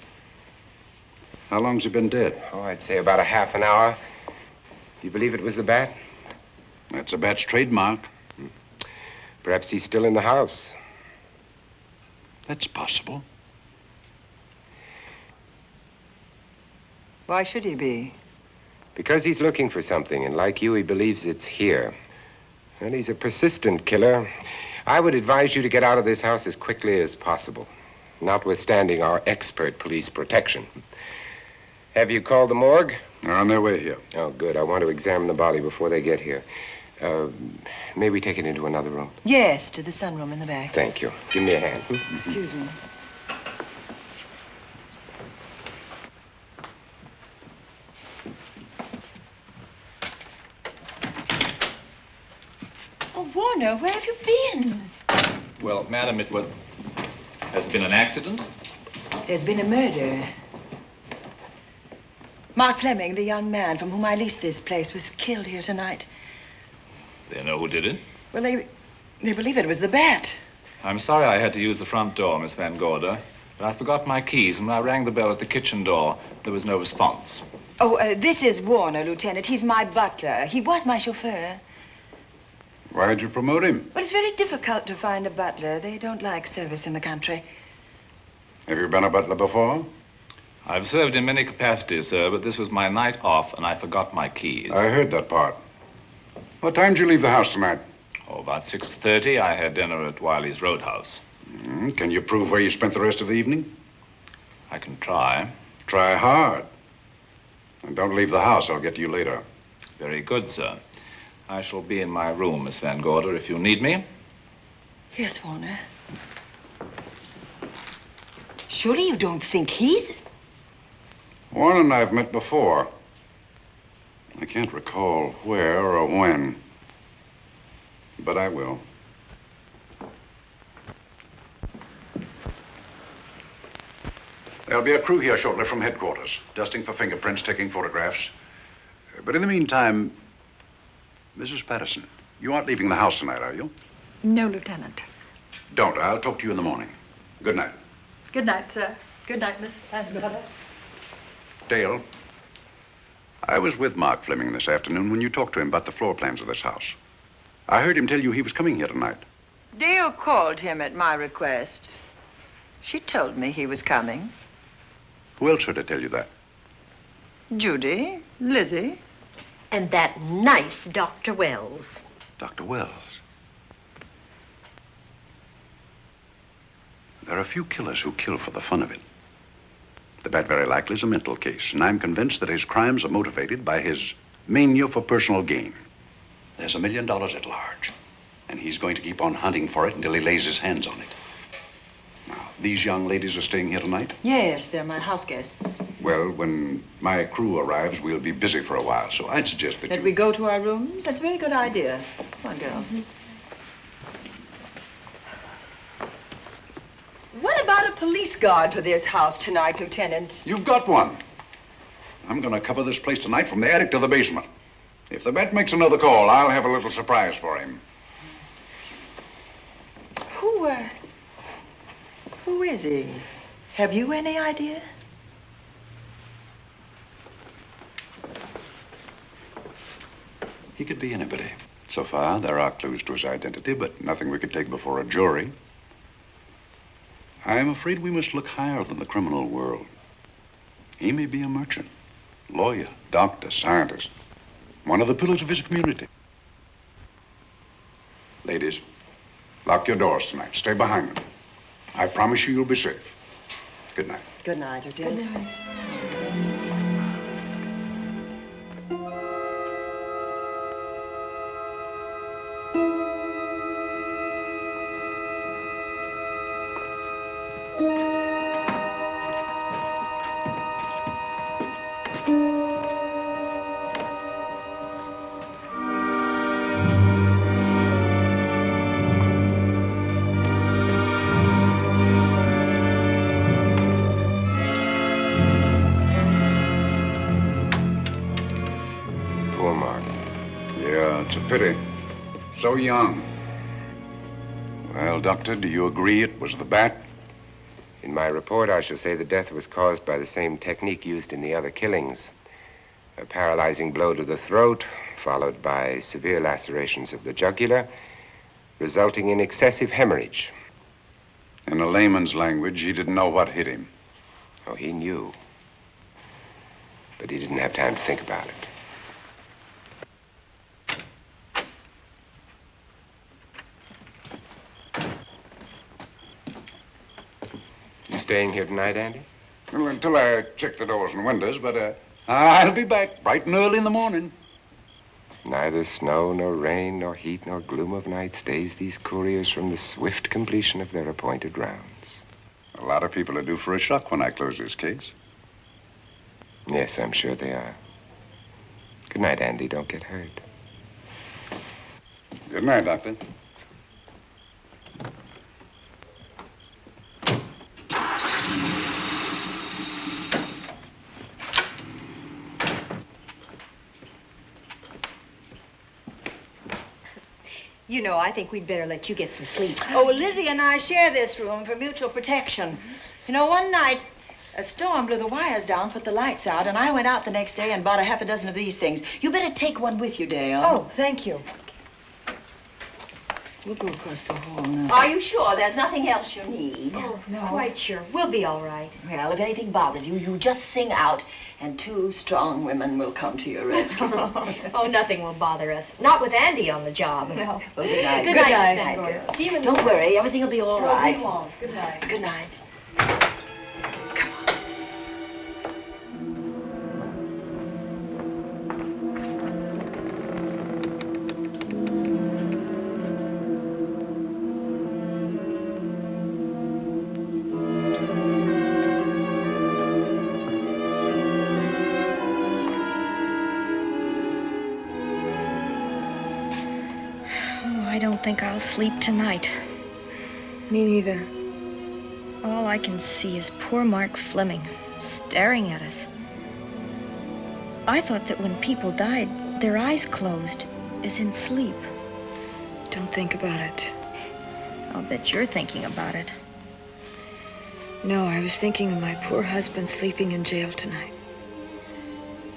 How long's he been dead? Oh, I'd say about a half an hour. You believe it was the bat? That's a bat's trademark. Perhaps he's still in the house. That's possible. Why should he be? Because he's looking for something, and like you, he believes it's here. And he's a persistent killer. I would advise you to get out of this house as quickly as possible, notwithstanding our expert police protection. Have you called the morgue? They're on their way here. Oh, good. I want to examine the body before they get here. May we take it into another room? Yes, to the sunroom in the back. Thank you. Give me a hand. Excuse me. Oh, Warner, where have you been? Well, madam, has been an accident? There's been a murder. Mark Fleming, the young man from whom I leased this place, was killed here tonight. They know who did it? Well, they believe it was the bat. I'm sorry I had to use the front door, Miss Van Gorder, but I forgot my keys, and when I rang the bell at the kitchen door, there was no response. Oh, this is Warner, Lieutenant. He's my butler. He was my chauffeur. Why'd you promote him? Well, it's very difficult to find a butler. They don't like service in the country. Have you been a butler before? I've served in many capacities, sir, but this was my night off, and I forgot my keys. I heard that part. What time did you leave the house tonight? Oh, about 6:30. I had dinner at Wiley's Roadhouse. Can you prove where you spent the rest of the evening? I can try. Try hard. And don't leave the house. I'll get to you later. Very good, sir. I shall be in my room, Miss Van Gorder, if you need me. Yes, Warner. Surely you don't think he's... Warren and I have met before. I can't recall where or when, but I will. There'll be a crew here shortly from headquarters, dusting for fingerprints, taking photographs. But in the meantime, Mrs. Patterson, you aren't leaving the house tonight, are you? No, Lieutenant. Don't. I'll talk to you in the morning. Good night. Good night, sir. Good night, Miss Van Gorder. Dale, I was with Mark Fleming this afternoon when you talked to him about the floor plans of this house. I heard him tell you he was coming here tonight. Dale called him at my request. She told me he was coming. Who else should I tell you that? Judy, Lizzie. And that nice Dr. Wells. Dr. Wells. There are few killers who kill for the fun of it. The bat very likely is a mental case, and I'm convinced that his crimes are motivated by his mania for personal gain. There's $1 million at large, and he's going to keep on hunting for it until he lays his hands on it. Now, these young ladies are staying here tonight? Yes, they're my house guests. Well, when my crew arrives, we'll be busy for a while, so I'd suggest that That we go to our rooms? That's a very good idea. Come on, girls. What about a police guard for this house tonight, Lieutenant? You've got one. I'm going to cover this place tonight from the attic to the basement. If the bat makes another call, I'll have a little surprise for him. Who is he? Have you any idea? He could be anybody. So far, there are clues to his identity, but nothing we could take before a jury. I'm afraid we must look higher than the criminal world. He may be a merchant, lawyer, doctor, scientist, one of the pillars of his community. Ladies, lock your doors tonight. Stay behind them. I promise you you'll be safe. Good night. Good night, Lieutenant. Good night. Pity. So young. Well, Doctor, do you agree it was the bat? In my report, I shall say the death was caused by the same technique used in the other killings. A paralyzing blow to the throat, followed by severe lacerations of the jugular, resulting in excessive hemorrhage. In a layman's language, he didn't know what hit him. Oh, he knew. But he didn't have time to think about it. Staying here tonight, Andy? Well, until I check the doors and windows, but I'll be back bright and early in the morning. Neither snow, nor rain, nor heat, nor gloom of night stays these couriers from the swift completion of their appointed rounds. A lot of people are due for a shock when I close this case. Yes, I'm sure they are. Good night, Andy. Don't get hurt. Good night, Doctor. You know, I think we'd better let you get some sleep. Oh, Lizzie and I share this room for mutual protection. You know, one night, a storm blew the wires down, put the lights out, and I went out the next day and bought a half a dozen of these things. You better take one with you, Dale. Oh, thank you. We'll go across the hall now. Are you sure there's nothing else you need? Oh, no. Quite sure. We'll be all right. Well, if anything bothers you, you just sing out, and 2 strong women will come to your rescue. Oh, nothing will bother us. Not with Andy on the job. No. Well, good night. Good night, Miss Van Gorder. See you in the Don't worry, everything will be all right. We won't. Good night. Good night. I don't think I'll sleep tonight. Me neither. All I can see is poor Mark Fleming staring at us. I thought that when people died, their eyes closed, as in sleep. Don't think about it. I'll bet you're thinking about it. No, I was thinking of my poor husband sleeping in jail tonight.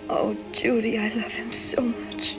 Oh, Judy, I love him so much.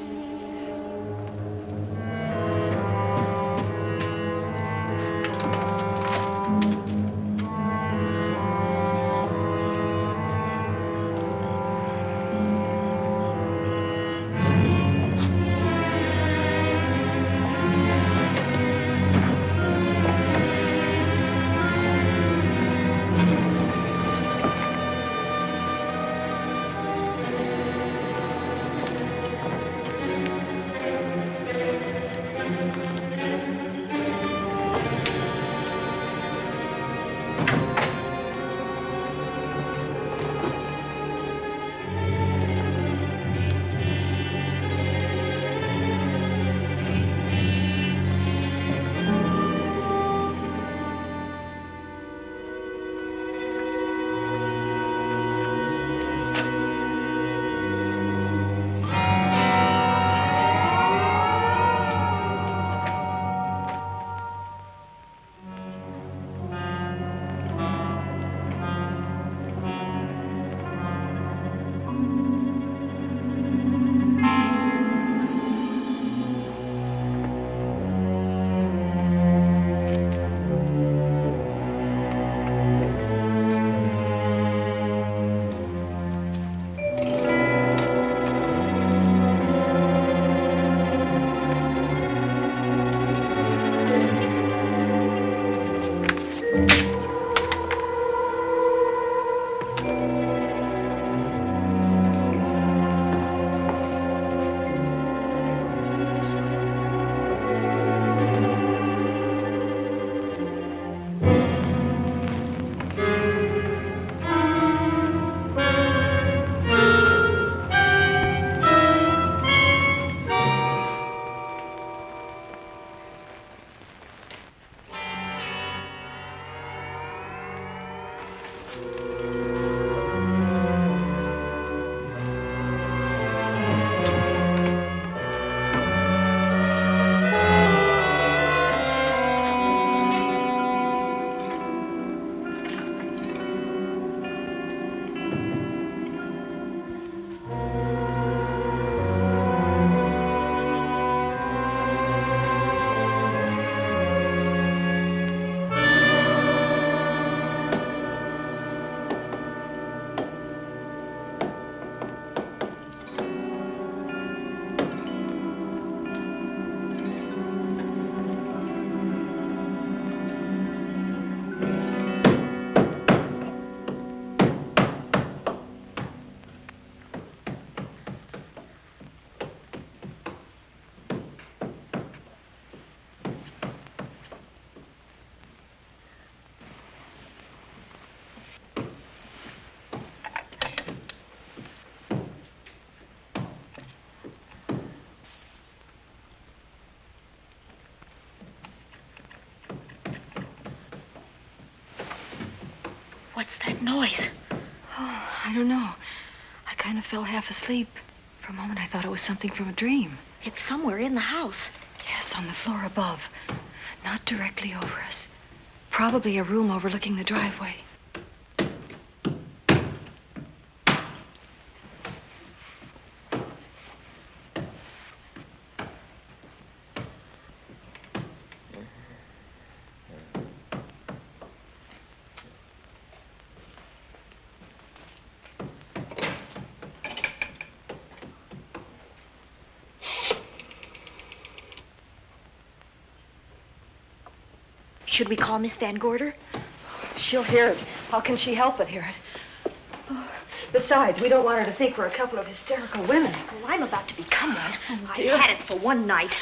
What's that noise? Oh, I don't know. I kind of fell half asleep. For a moment, I thought it was something from a dream. It's somewhere in the house. Yes, on the floor above. Not directly over us. Probably a room overlooking the driveway. Should we call Miss Van Gorder? She'll hear it. How can she help but hear it? Oh, besides, we don't want her to think we're a couple of hysterical women. Well, I'm about to become one. Oh, I had it for one night.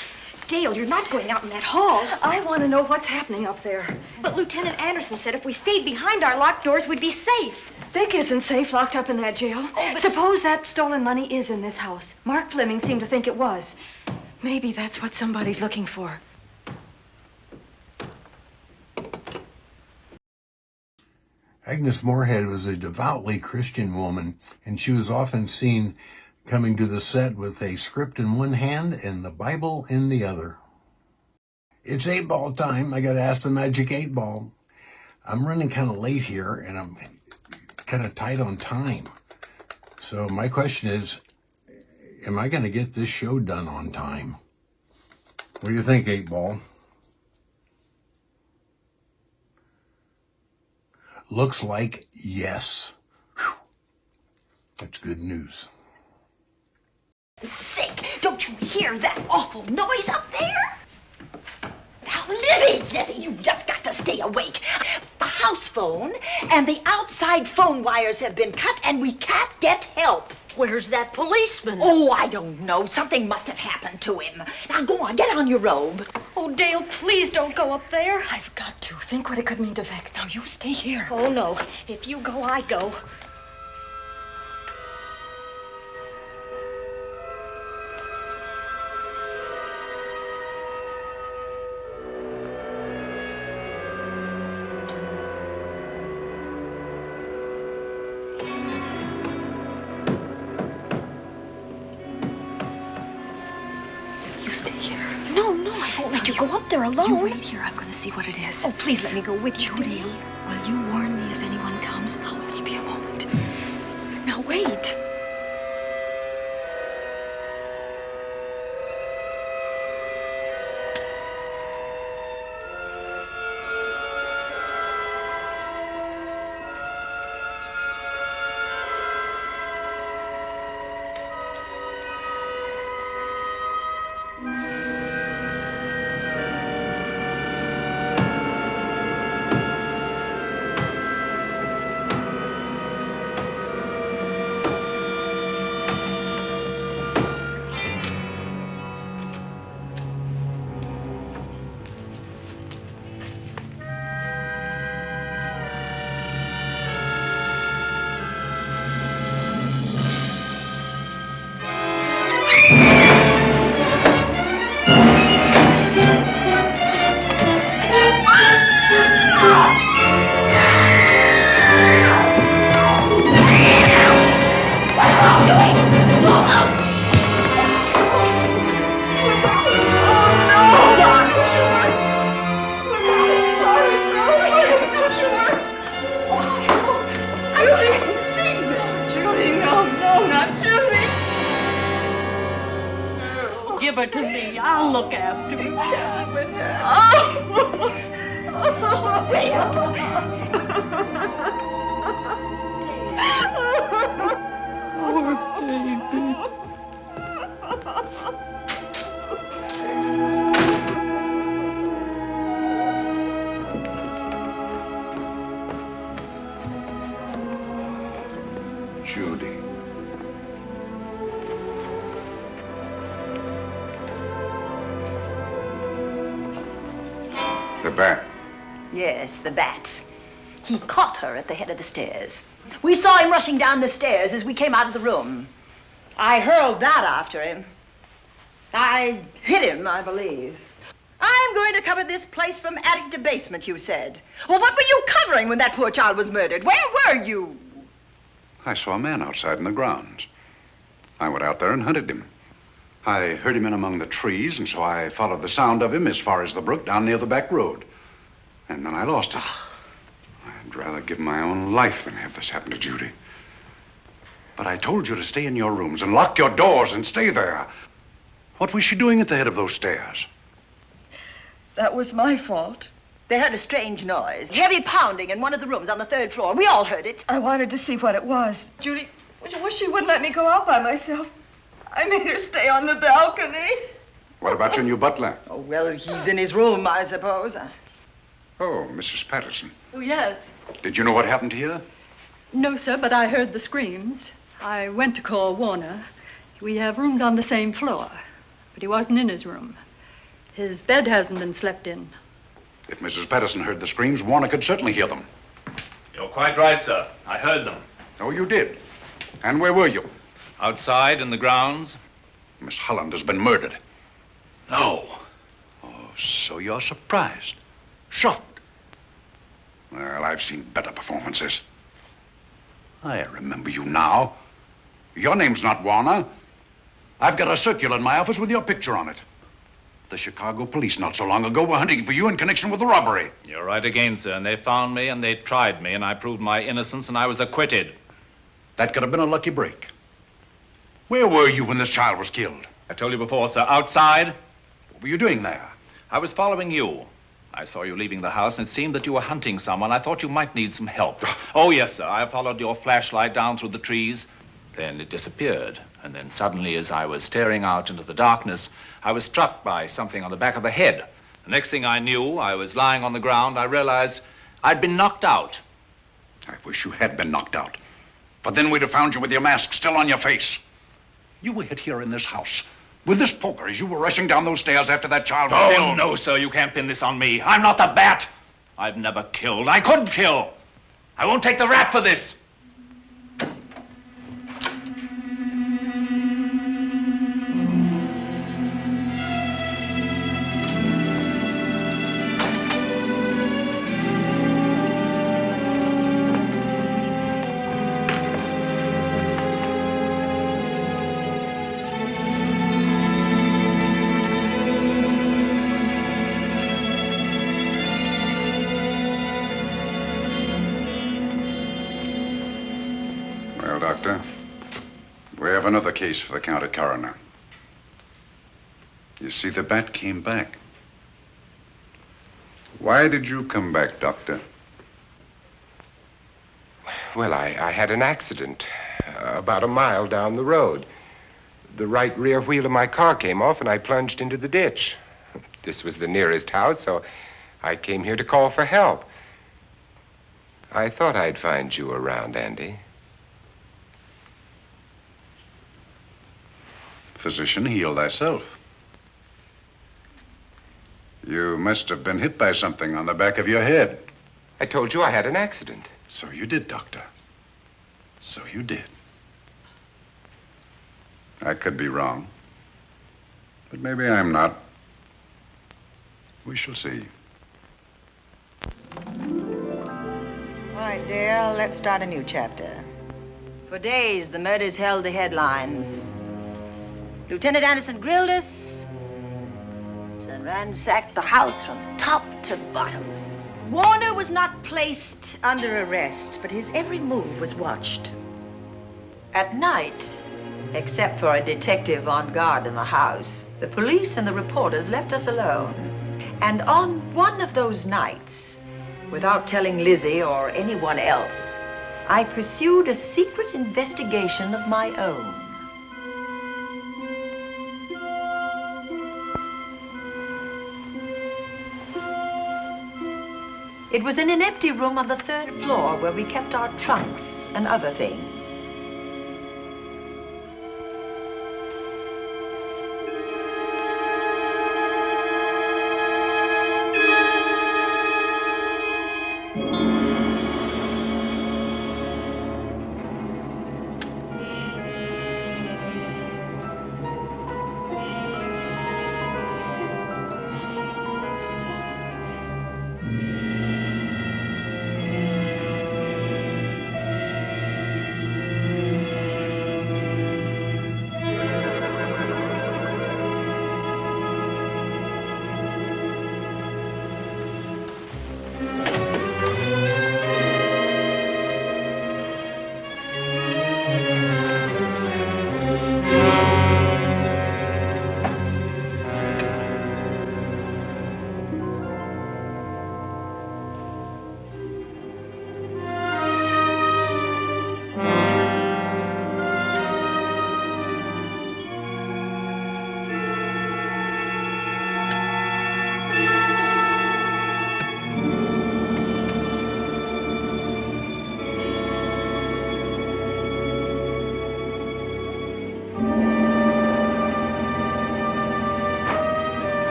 Dale, you're not going out in that hall. I want to know what's happening up there. But Lieutenant Anderson said if we stayed behind our locked doors, we'd be safe. Vic isn't safe locked up in that jail. Oh, but... Suppose that stolen money is in this house. Mark Fleming seemed to think it was. Maybe that's what somebody's looking for. Agnes Moorehead was a devoutly Christian woman, and she was often seen coming to the set with a script in one hand and the Bible in the other. It's 8-ball time. I got to ask the magic 8-ball. I'm running kind of late here, and I'm kind of tight on time. So my question is, am I going to get this show done on time? What do you think, 8-ball? Looks like yes. Whew. That's good news. Sick! Don't you hear that awful noise up there? Now, Lizzie, you just got to stay awake. The house phone and the outside phone wires have been cut, and we can't get help. Where's that policeman? Oh, I don't know. Something must have happened to him. Now, go on, get on your robe. Oh, Dale, please don't go up there. I've got to. Think what it could mean to Vic. Now, you stay here. Oh, no. If you go, I go. Go up there alone. You wait here. I'm going to see what it is. Oh, please let me go with you, Judy, Dale. will you warn me if anyone comes? I'll only be a moment. Now, wait. Give her to me. I'll look after her. Poor baby. Judy. The bat. Yes, the bat. He caught her at the head of the stairs. We saw him rushing down the stairs as we came out of the room. I hurled that after him. I hit him, I believe. I'm going to cover this place from attic to basement, you said. Well, what were you covering when that poor child was murdered? Where were you? I saw a man outside in the grounds. I went out there and hunted him. I heard him in among the trees, and so I followed the sound of him as far as the brook down near the back road. And then I lost him. I'd rather give my own life than have this happen to Judy. But I told you to stay in your rooms and lock your doors and stay there. What was she doing at the head of those stairs? That was my fault. They heard a strange noise. Heavy pounding in one of the rooms on the 3rd floor. We all heard it. I wanted to see what it was. Judy, I wish she wouldn't let me go out by myself. I made her stay on the balcony. What about your new butler? Oh, well, he's in his room, I suppose. Oh, Mrs. Patterson. Oh, yes. Did you know what happened here? No, sir, but I heard the screams. I went to call Warner. We have rooms on the same floor, but he wasn't in his room. His bed hasn't been slept in. If Mrs. Patterson heard the screams, Warner could certainly hear them. You're quite right, sir. I heard them. Oh, you did? And where were you? Outside in the grounds. Miss Holland has been murdered. No. Oh, so you're surprised. Shocked. Well, I've seen better performances. I remember you now. Your name's not Warner. I've got a circular in my office with your picture on it. The Chicago police not so long ago were hunting for you in connection with the robbery. You're right again, sir. And they found me and they tried me and I proved my innocence and I was acquitted. That could have been a lucky break. Where were you when this child was killed? I told you before, sir. Outside. What were you doing there? I was following you. I saw you leaving the house and it seemed that you were hunting someone. I thought you might need some help. Oh, yes, sir. I followed your flashlight down through the trees. Then it disappeared. And then suddenly, as I was staring out into the darkness, I was struck by something on the back of the head. The next thing I knew, I was lying on the ground. I realized I'd been knocked out. I wish you had been knocked out. But then we'd have found you with your mask still on your face. You were hit here in this house with this poker as you were rushing down those stairs after that child was killed. Oh, no, sir. You can't pin this on me. I'm not the bat. I've never killed. I couldn't kill. I won't take the rap for this. Another case for the county coroner. You see, the bat came back. Why did you come back, Doctor? Well, I had an accident about a mile down the road. The right rear wheel of my car came off and I plunged into the ditch. This was the nearest house, so I came here to call for help. I thought I'd find you around, Andy. Physician, heal thyself. You must have been hit by something on the back of your head. I told you I had an accident. So you did, Doctor. So you did. I could be wrong. But maybe I'm not. We shall see. All right, dear, let's start a new chapter. For days, the murders held the headlines. Lieutenant Anderson grilled us and ransacked the house from top to bottom. Warner was not placed under arrest, but his every move was watched. At night, except for a detective on guard in the house, the police and the reporters left us alone. And on one of those nights, without telling Lizzie or anyone else, I pursued a secret investigation of my own. It was in an empty room on the 3rd floor where we kept our trunks and other things.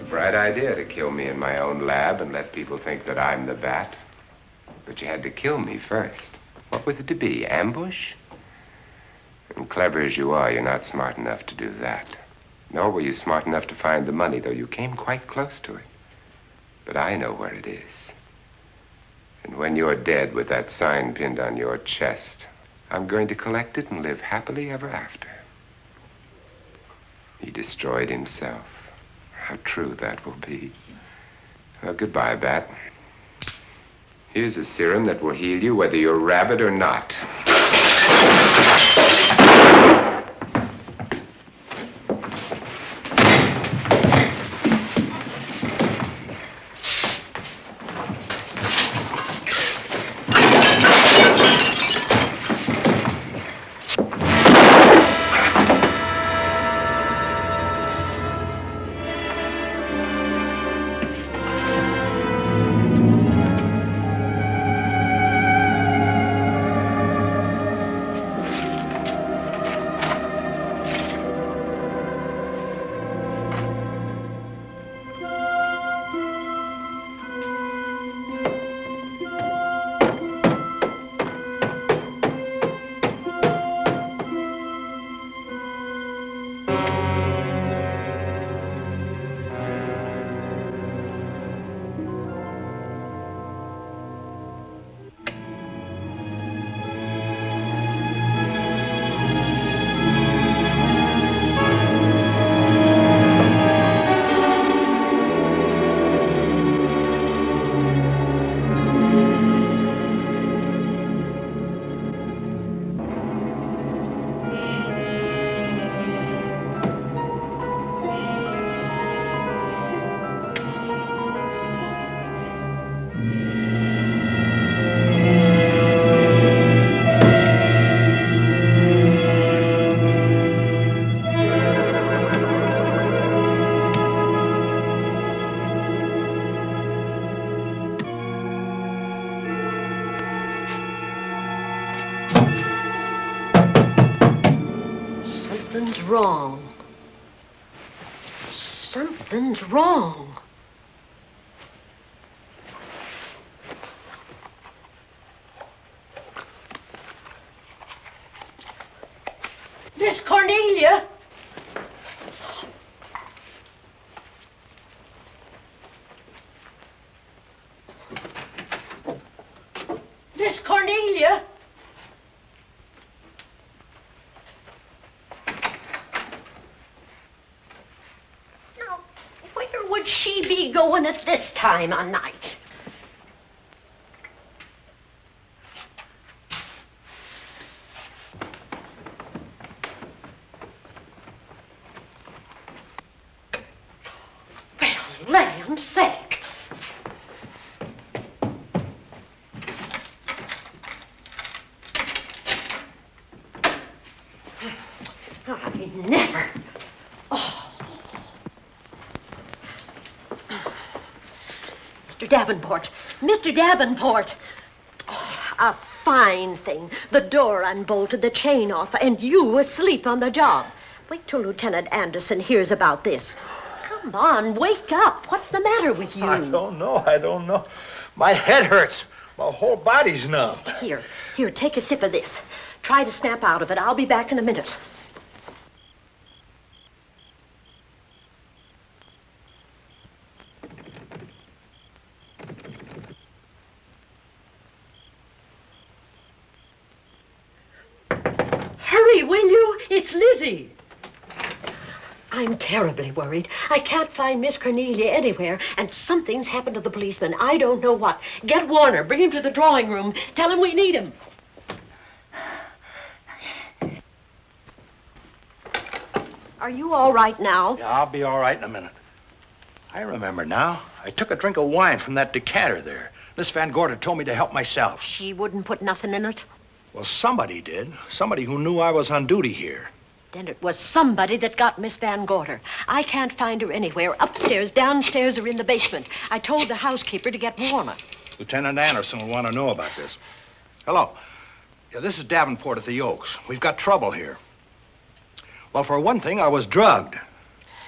bright idea to kill me in my own lab and let people think that I'm the bat. But you had to kill me first. What was it to be, ambush? And clever as you are, you're not smart enough to do that. Nor were you smart enough to find the money, though you came quite close to it. But I know where it is. And when you're dead with that sign pinned on your chest, I'm going to collect it and live happily ever after. He destroyed himself. How true that will be. Well, goodbye, Bat. Here's a serum that will heal you whether you're rabid or not. Something's wrong. Something's wrong. Miss Cornelia! Miss Cornelia! Where would she be going at this time of night? Well, land's sake. I never. Mr. Davenport! Mr. Davenport! Oh, a fine thing. The door unbolted, the chain off, and you asleep on the job. Wait till Lieutenant Anderson hears about this. Come on, wake up. What's the matter with you? I don't know. My head hurts. My whole body's numb. Here, take a sip of this. Try to snap out of it. I'll be back in a minute. Hurry, will you? It's Lizzie. I'm terribly worried. I can't find Miss Cornelia anywhere, and something's happened to the policeman. I don't know what. Get Warner. Bring him to the drawing room. Tell him we need him. Are you all right now? Yeah, I'll be all right in a minute. I remember now. I took a drink of wine from that decanter there. Miss Van Gorder told me to help myself. She wouldn't put nothing in it? Well, somebody did. Somebody who knew I was on duty here. Then it was somebody that got Miss Van Gorder. I can't find her anywhere. Upstairs, downstairs, or in the basement. I told the housekeeper to get Warner. Lieutenant Anderson will want to know about this. Hello. Yeah, this is Davenport at the Oaks. We've got trouble here. Well, for one thing, I was drugged.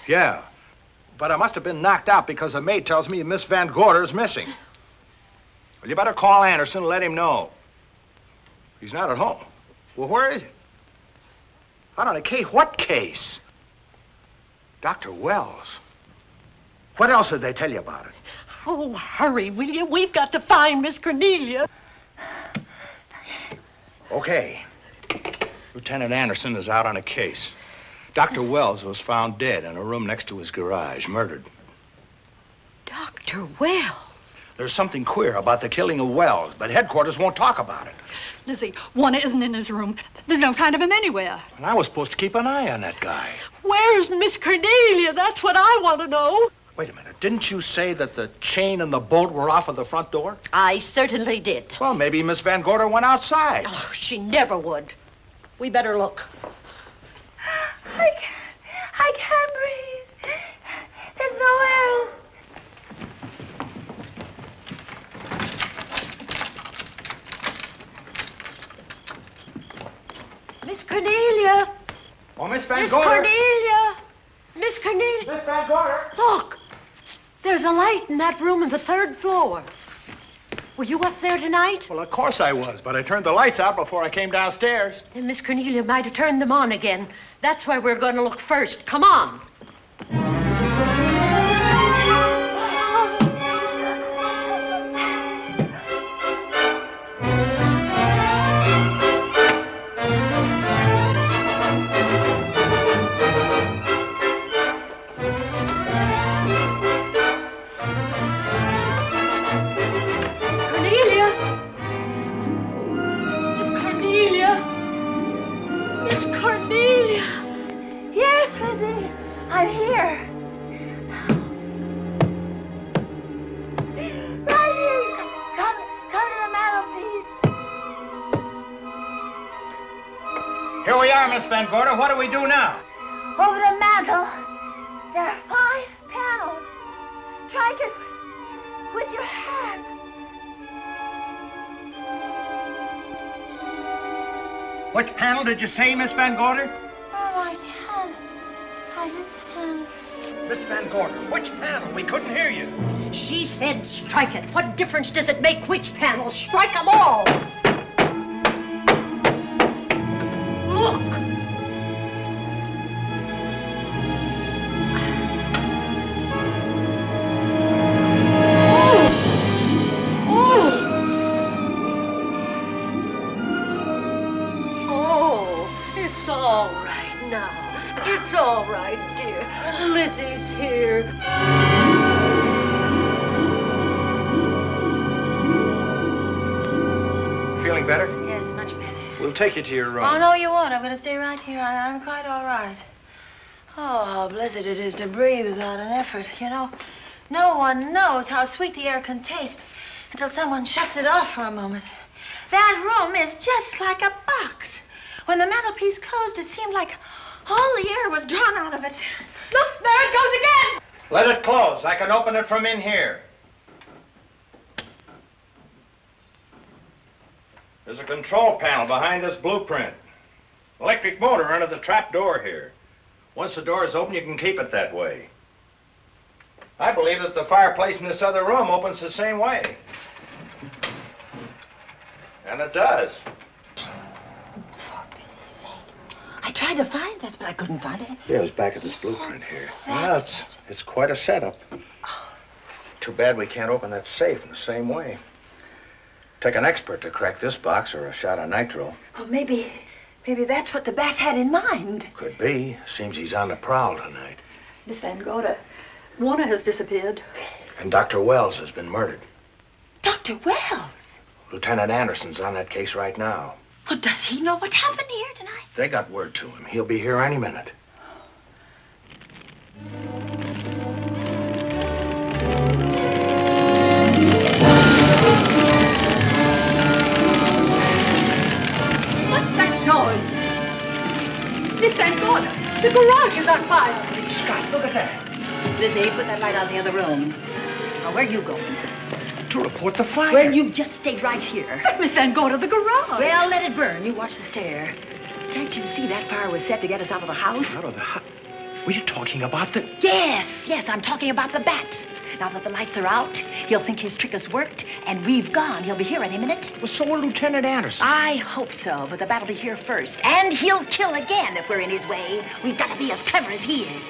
Yeah. but I must have been knocked out because the maid tells me Miss Van Gorder is missing. Well, you better call Anderson and let him know. He's not at home. Well, where is he? Out on a case? What case? Dr. Wells. What else did they tell you about it? Oh, hurry, will you? We've got to find Miss Cornelia. Okay. Lieutenant Anderson is out on a case. Dr. Wells was found dead in a room next to his garage, murdered. Dr. Wells? There's something queer about the killing of Wells, but headquarters won't talk about it. Lizzie, Warner isn't in his room. There's no sign of him anywhere. And I was supposed to keep an eye on that guy. Where's Miss Cornelia? That's what I want to know. Wait a minute. Didn't you say that the chain and the bolt were off of the front door? I certainly did. Well, maybe Miss Van Gorder went outside. Oh, she never would. We better look. I can't breathe. There's no air. Miss Cornelia. Oh, Miss Van Miss Gorder. Cornelia. Miss Cornelia. Miss Van Gorder. Look. There's a light in that room on the 3rd floor. Were you up there tonight? Well, of course I was, but I turned the lights out before I came downstairs. Then Miss Cornelia might have turned them on again. That's why we're going to look first. Come on. Here we are, Miss Van Gorder. What do we do now? Over the mantel, there are 5 panels. Strike it with your hand. Which panel did you say, Miss Van Gorder? Oh, I can't understand. Miss Van Gorder, which panel? We couldn't hear you. She said strike it. What difference does it make which panel? Strike them all. Look. It's all right now. It's all right, dear. Lizzie's here. Feeling better? Yes, much better. We'll take you to your room. Oh, no, you won't. I'm going to stay right here. I'm quite all right. Oh, how blessed it is to breathe without an effort. You know, no one knows how sweet the air can taste until someone shuts it off for a moment. That room is just like a box. When the mantelpiece closed, it seemed like all the air was drawn out of it. Look, there it goes again! Let it close. I can open it from in here. There's a control panel behind this blueprint. Electric motor under the trap door here. Once the door is open, you can keep it that way. I believe that the fireplace in this other room opens the same way. And it does. I tried to find this, but I couldn't find it. Yeah, it was back at this blueprint here. Well, it's quite a setup. Too bad we can't open that safe in the same way. Take an expert to crack this box or a shot of nitro. Oh, maybe that's what the bat had in mind. Could be. Seems he's on the prowl tonight. Miss Van Gorder, Warner has disappeared. And Dr. Wells has been murdered. Dr. Wells? Lieutenant Anderson's on that case right now. Well, does he know what happened here tonight? They got word to him. He'll be here any minute. What's that noise? Miss Van Gorder, the garage is on fire. Scott, look at that. Lizzie, put that light out in the other room. Now, where are you going? To report the fire. Well, you just stay right here. But Miss Van Gorder, the garage. Well, let it burn. You watch the stair. Can't you see that fire was set to get us out of the house? Out of the house? Were you talking about the... Yes, I'm talking about the bat. Now that the lights are out, he'll think his trick has worked, and we've gone. He'll be here any minute. Well, so will Lieutenant Anderson. I hope so, but the bat will be here first. And he'll kill again if we're in his way. We've got to be as clever as he is.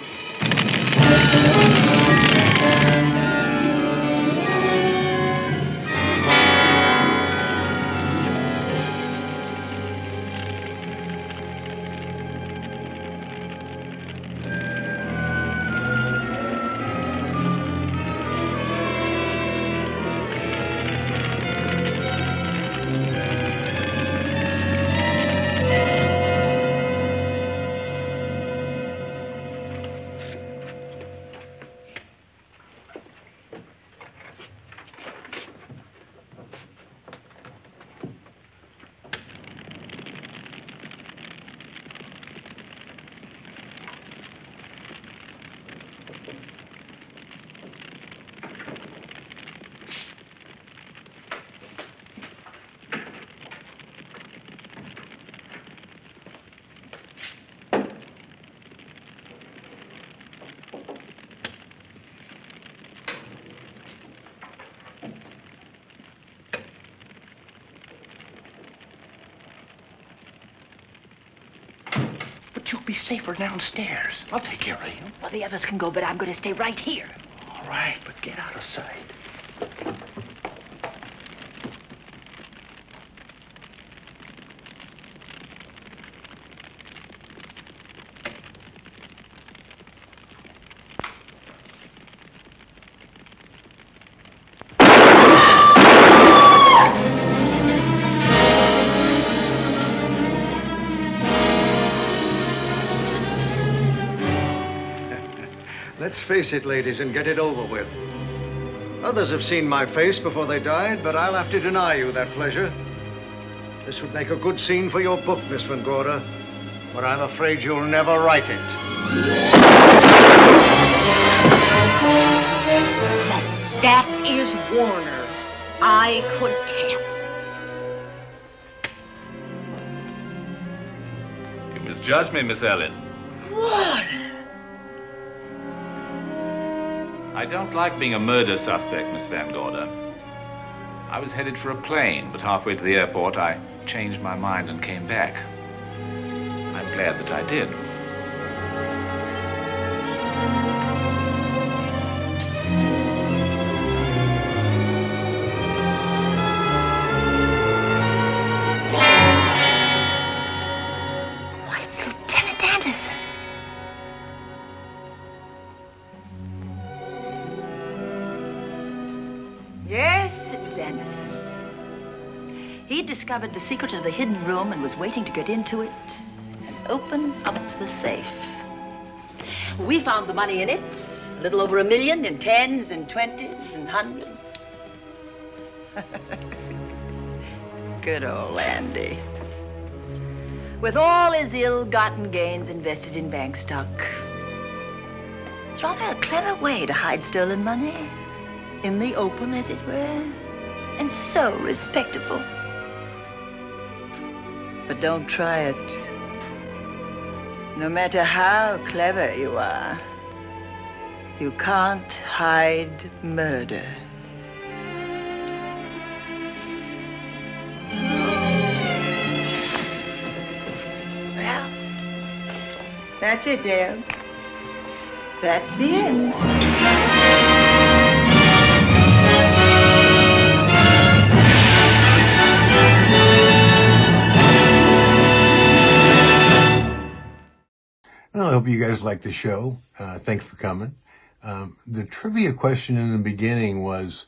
But you'll be safer downstairs. I'll take care of you. Well, the others can go, but I'm going to stay right here. All right, but get out of sight. Let's face it, ladies, and get it over with. Others have seen my face before they died, but I'll have to deny you that pleasure. This would make a good scene for your book, Miss Van Gorder, but I'm afraid you'll never write it. That is Warner. I could tell. You misjudged me, Miss Ellen. Warner! I don't like being a murder suspect, Miss Van Gorder. I was headed for a plane, but halfway to the airport, I changed my mind and came back. I'm glad that I did. Why, it's Lieutenant Anderson. Yes, it was Anderson. He discovered the secret of the hidden room and was waiting to get into it and open up the safe. We found the money in it, a little over $1 million in tens and twenties and hundreds. Good old Andy. With all his ill-gotten gains invested in bank stock. It's rather a clever way to hide stolen money. In the open, as it were, and so respectable. But don't try it. No matter how clever you are, you can't hide murder. Well, that's it, Dale. That's the end. Well, I hope you guys liked the show. Thanks for coming. The trivia question in the beginning was,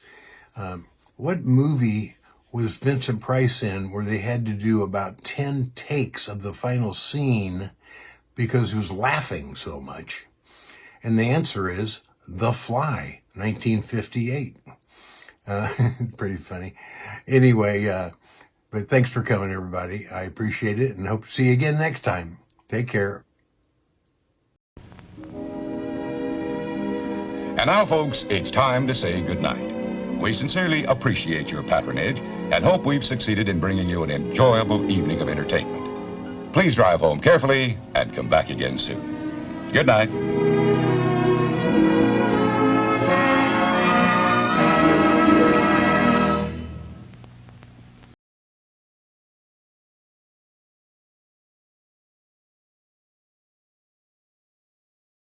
what movie was Vincent Price in where they had to do about 10 takes of the final scene because he was laughing so much? And the answer is The Fly, 1958. Pretty funny. Anyway, but thanks for coming, everybody. I appreciate it and hope to see you again next time. Take care. And now, folks, it's time to say goodnight. We sincerely appreciate your patronage and hope we've succeeded in bringing you an enjoyable evening of entertainment. Please drive home carefully and come back again soon. Good night.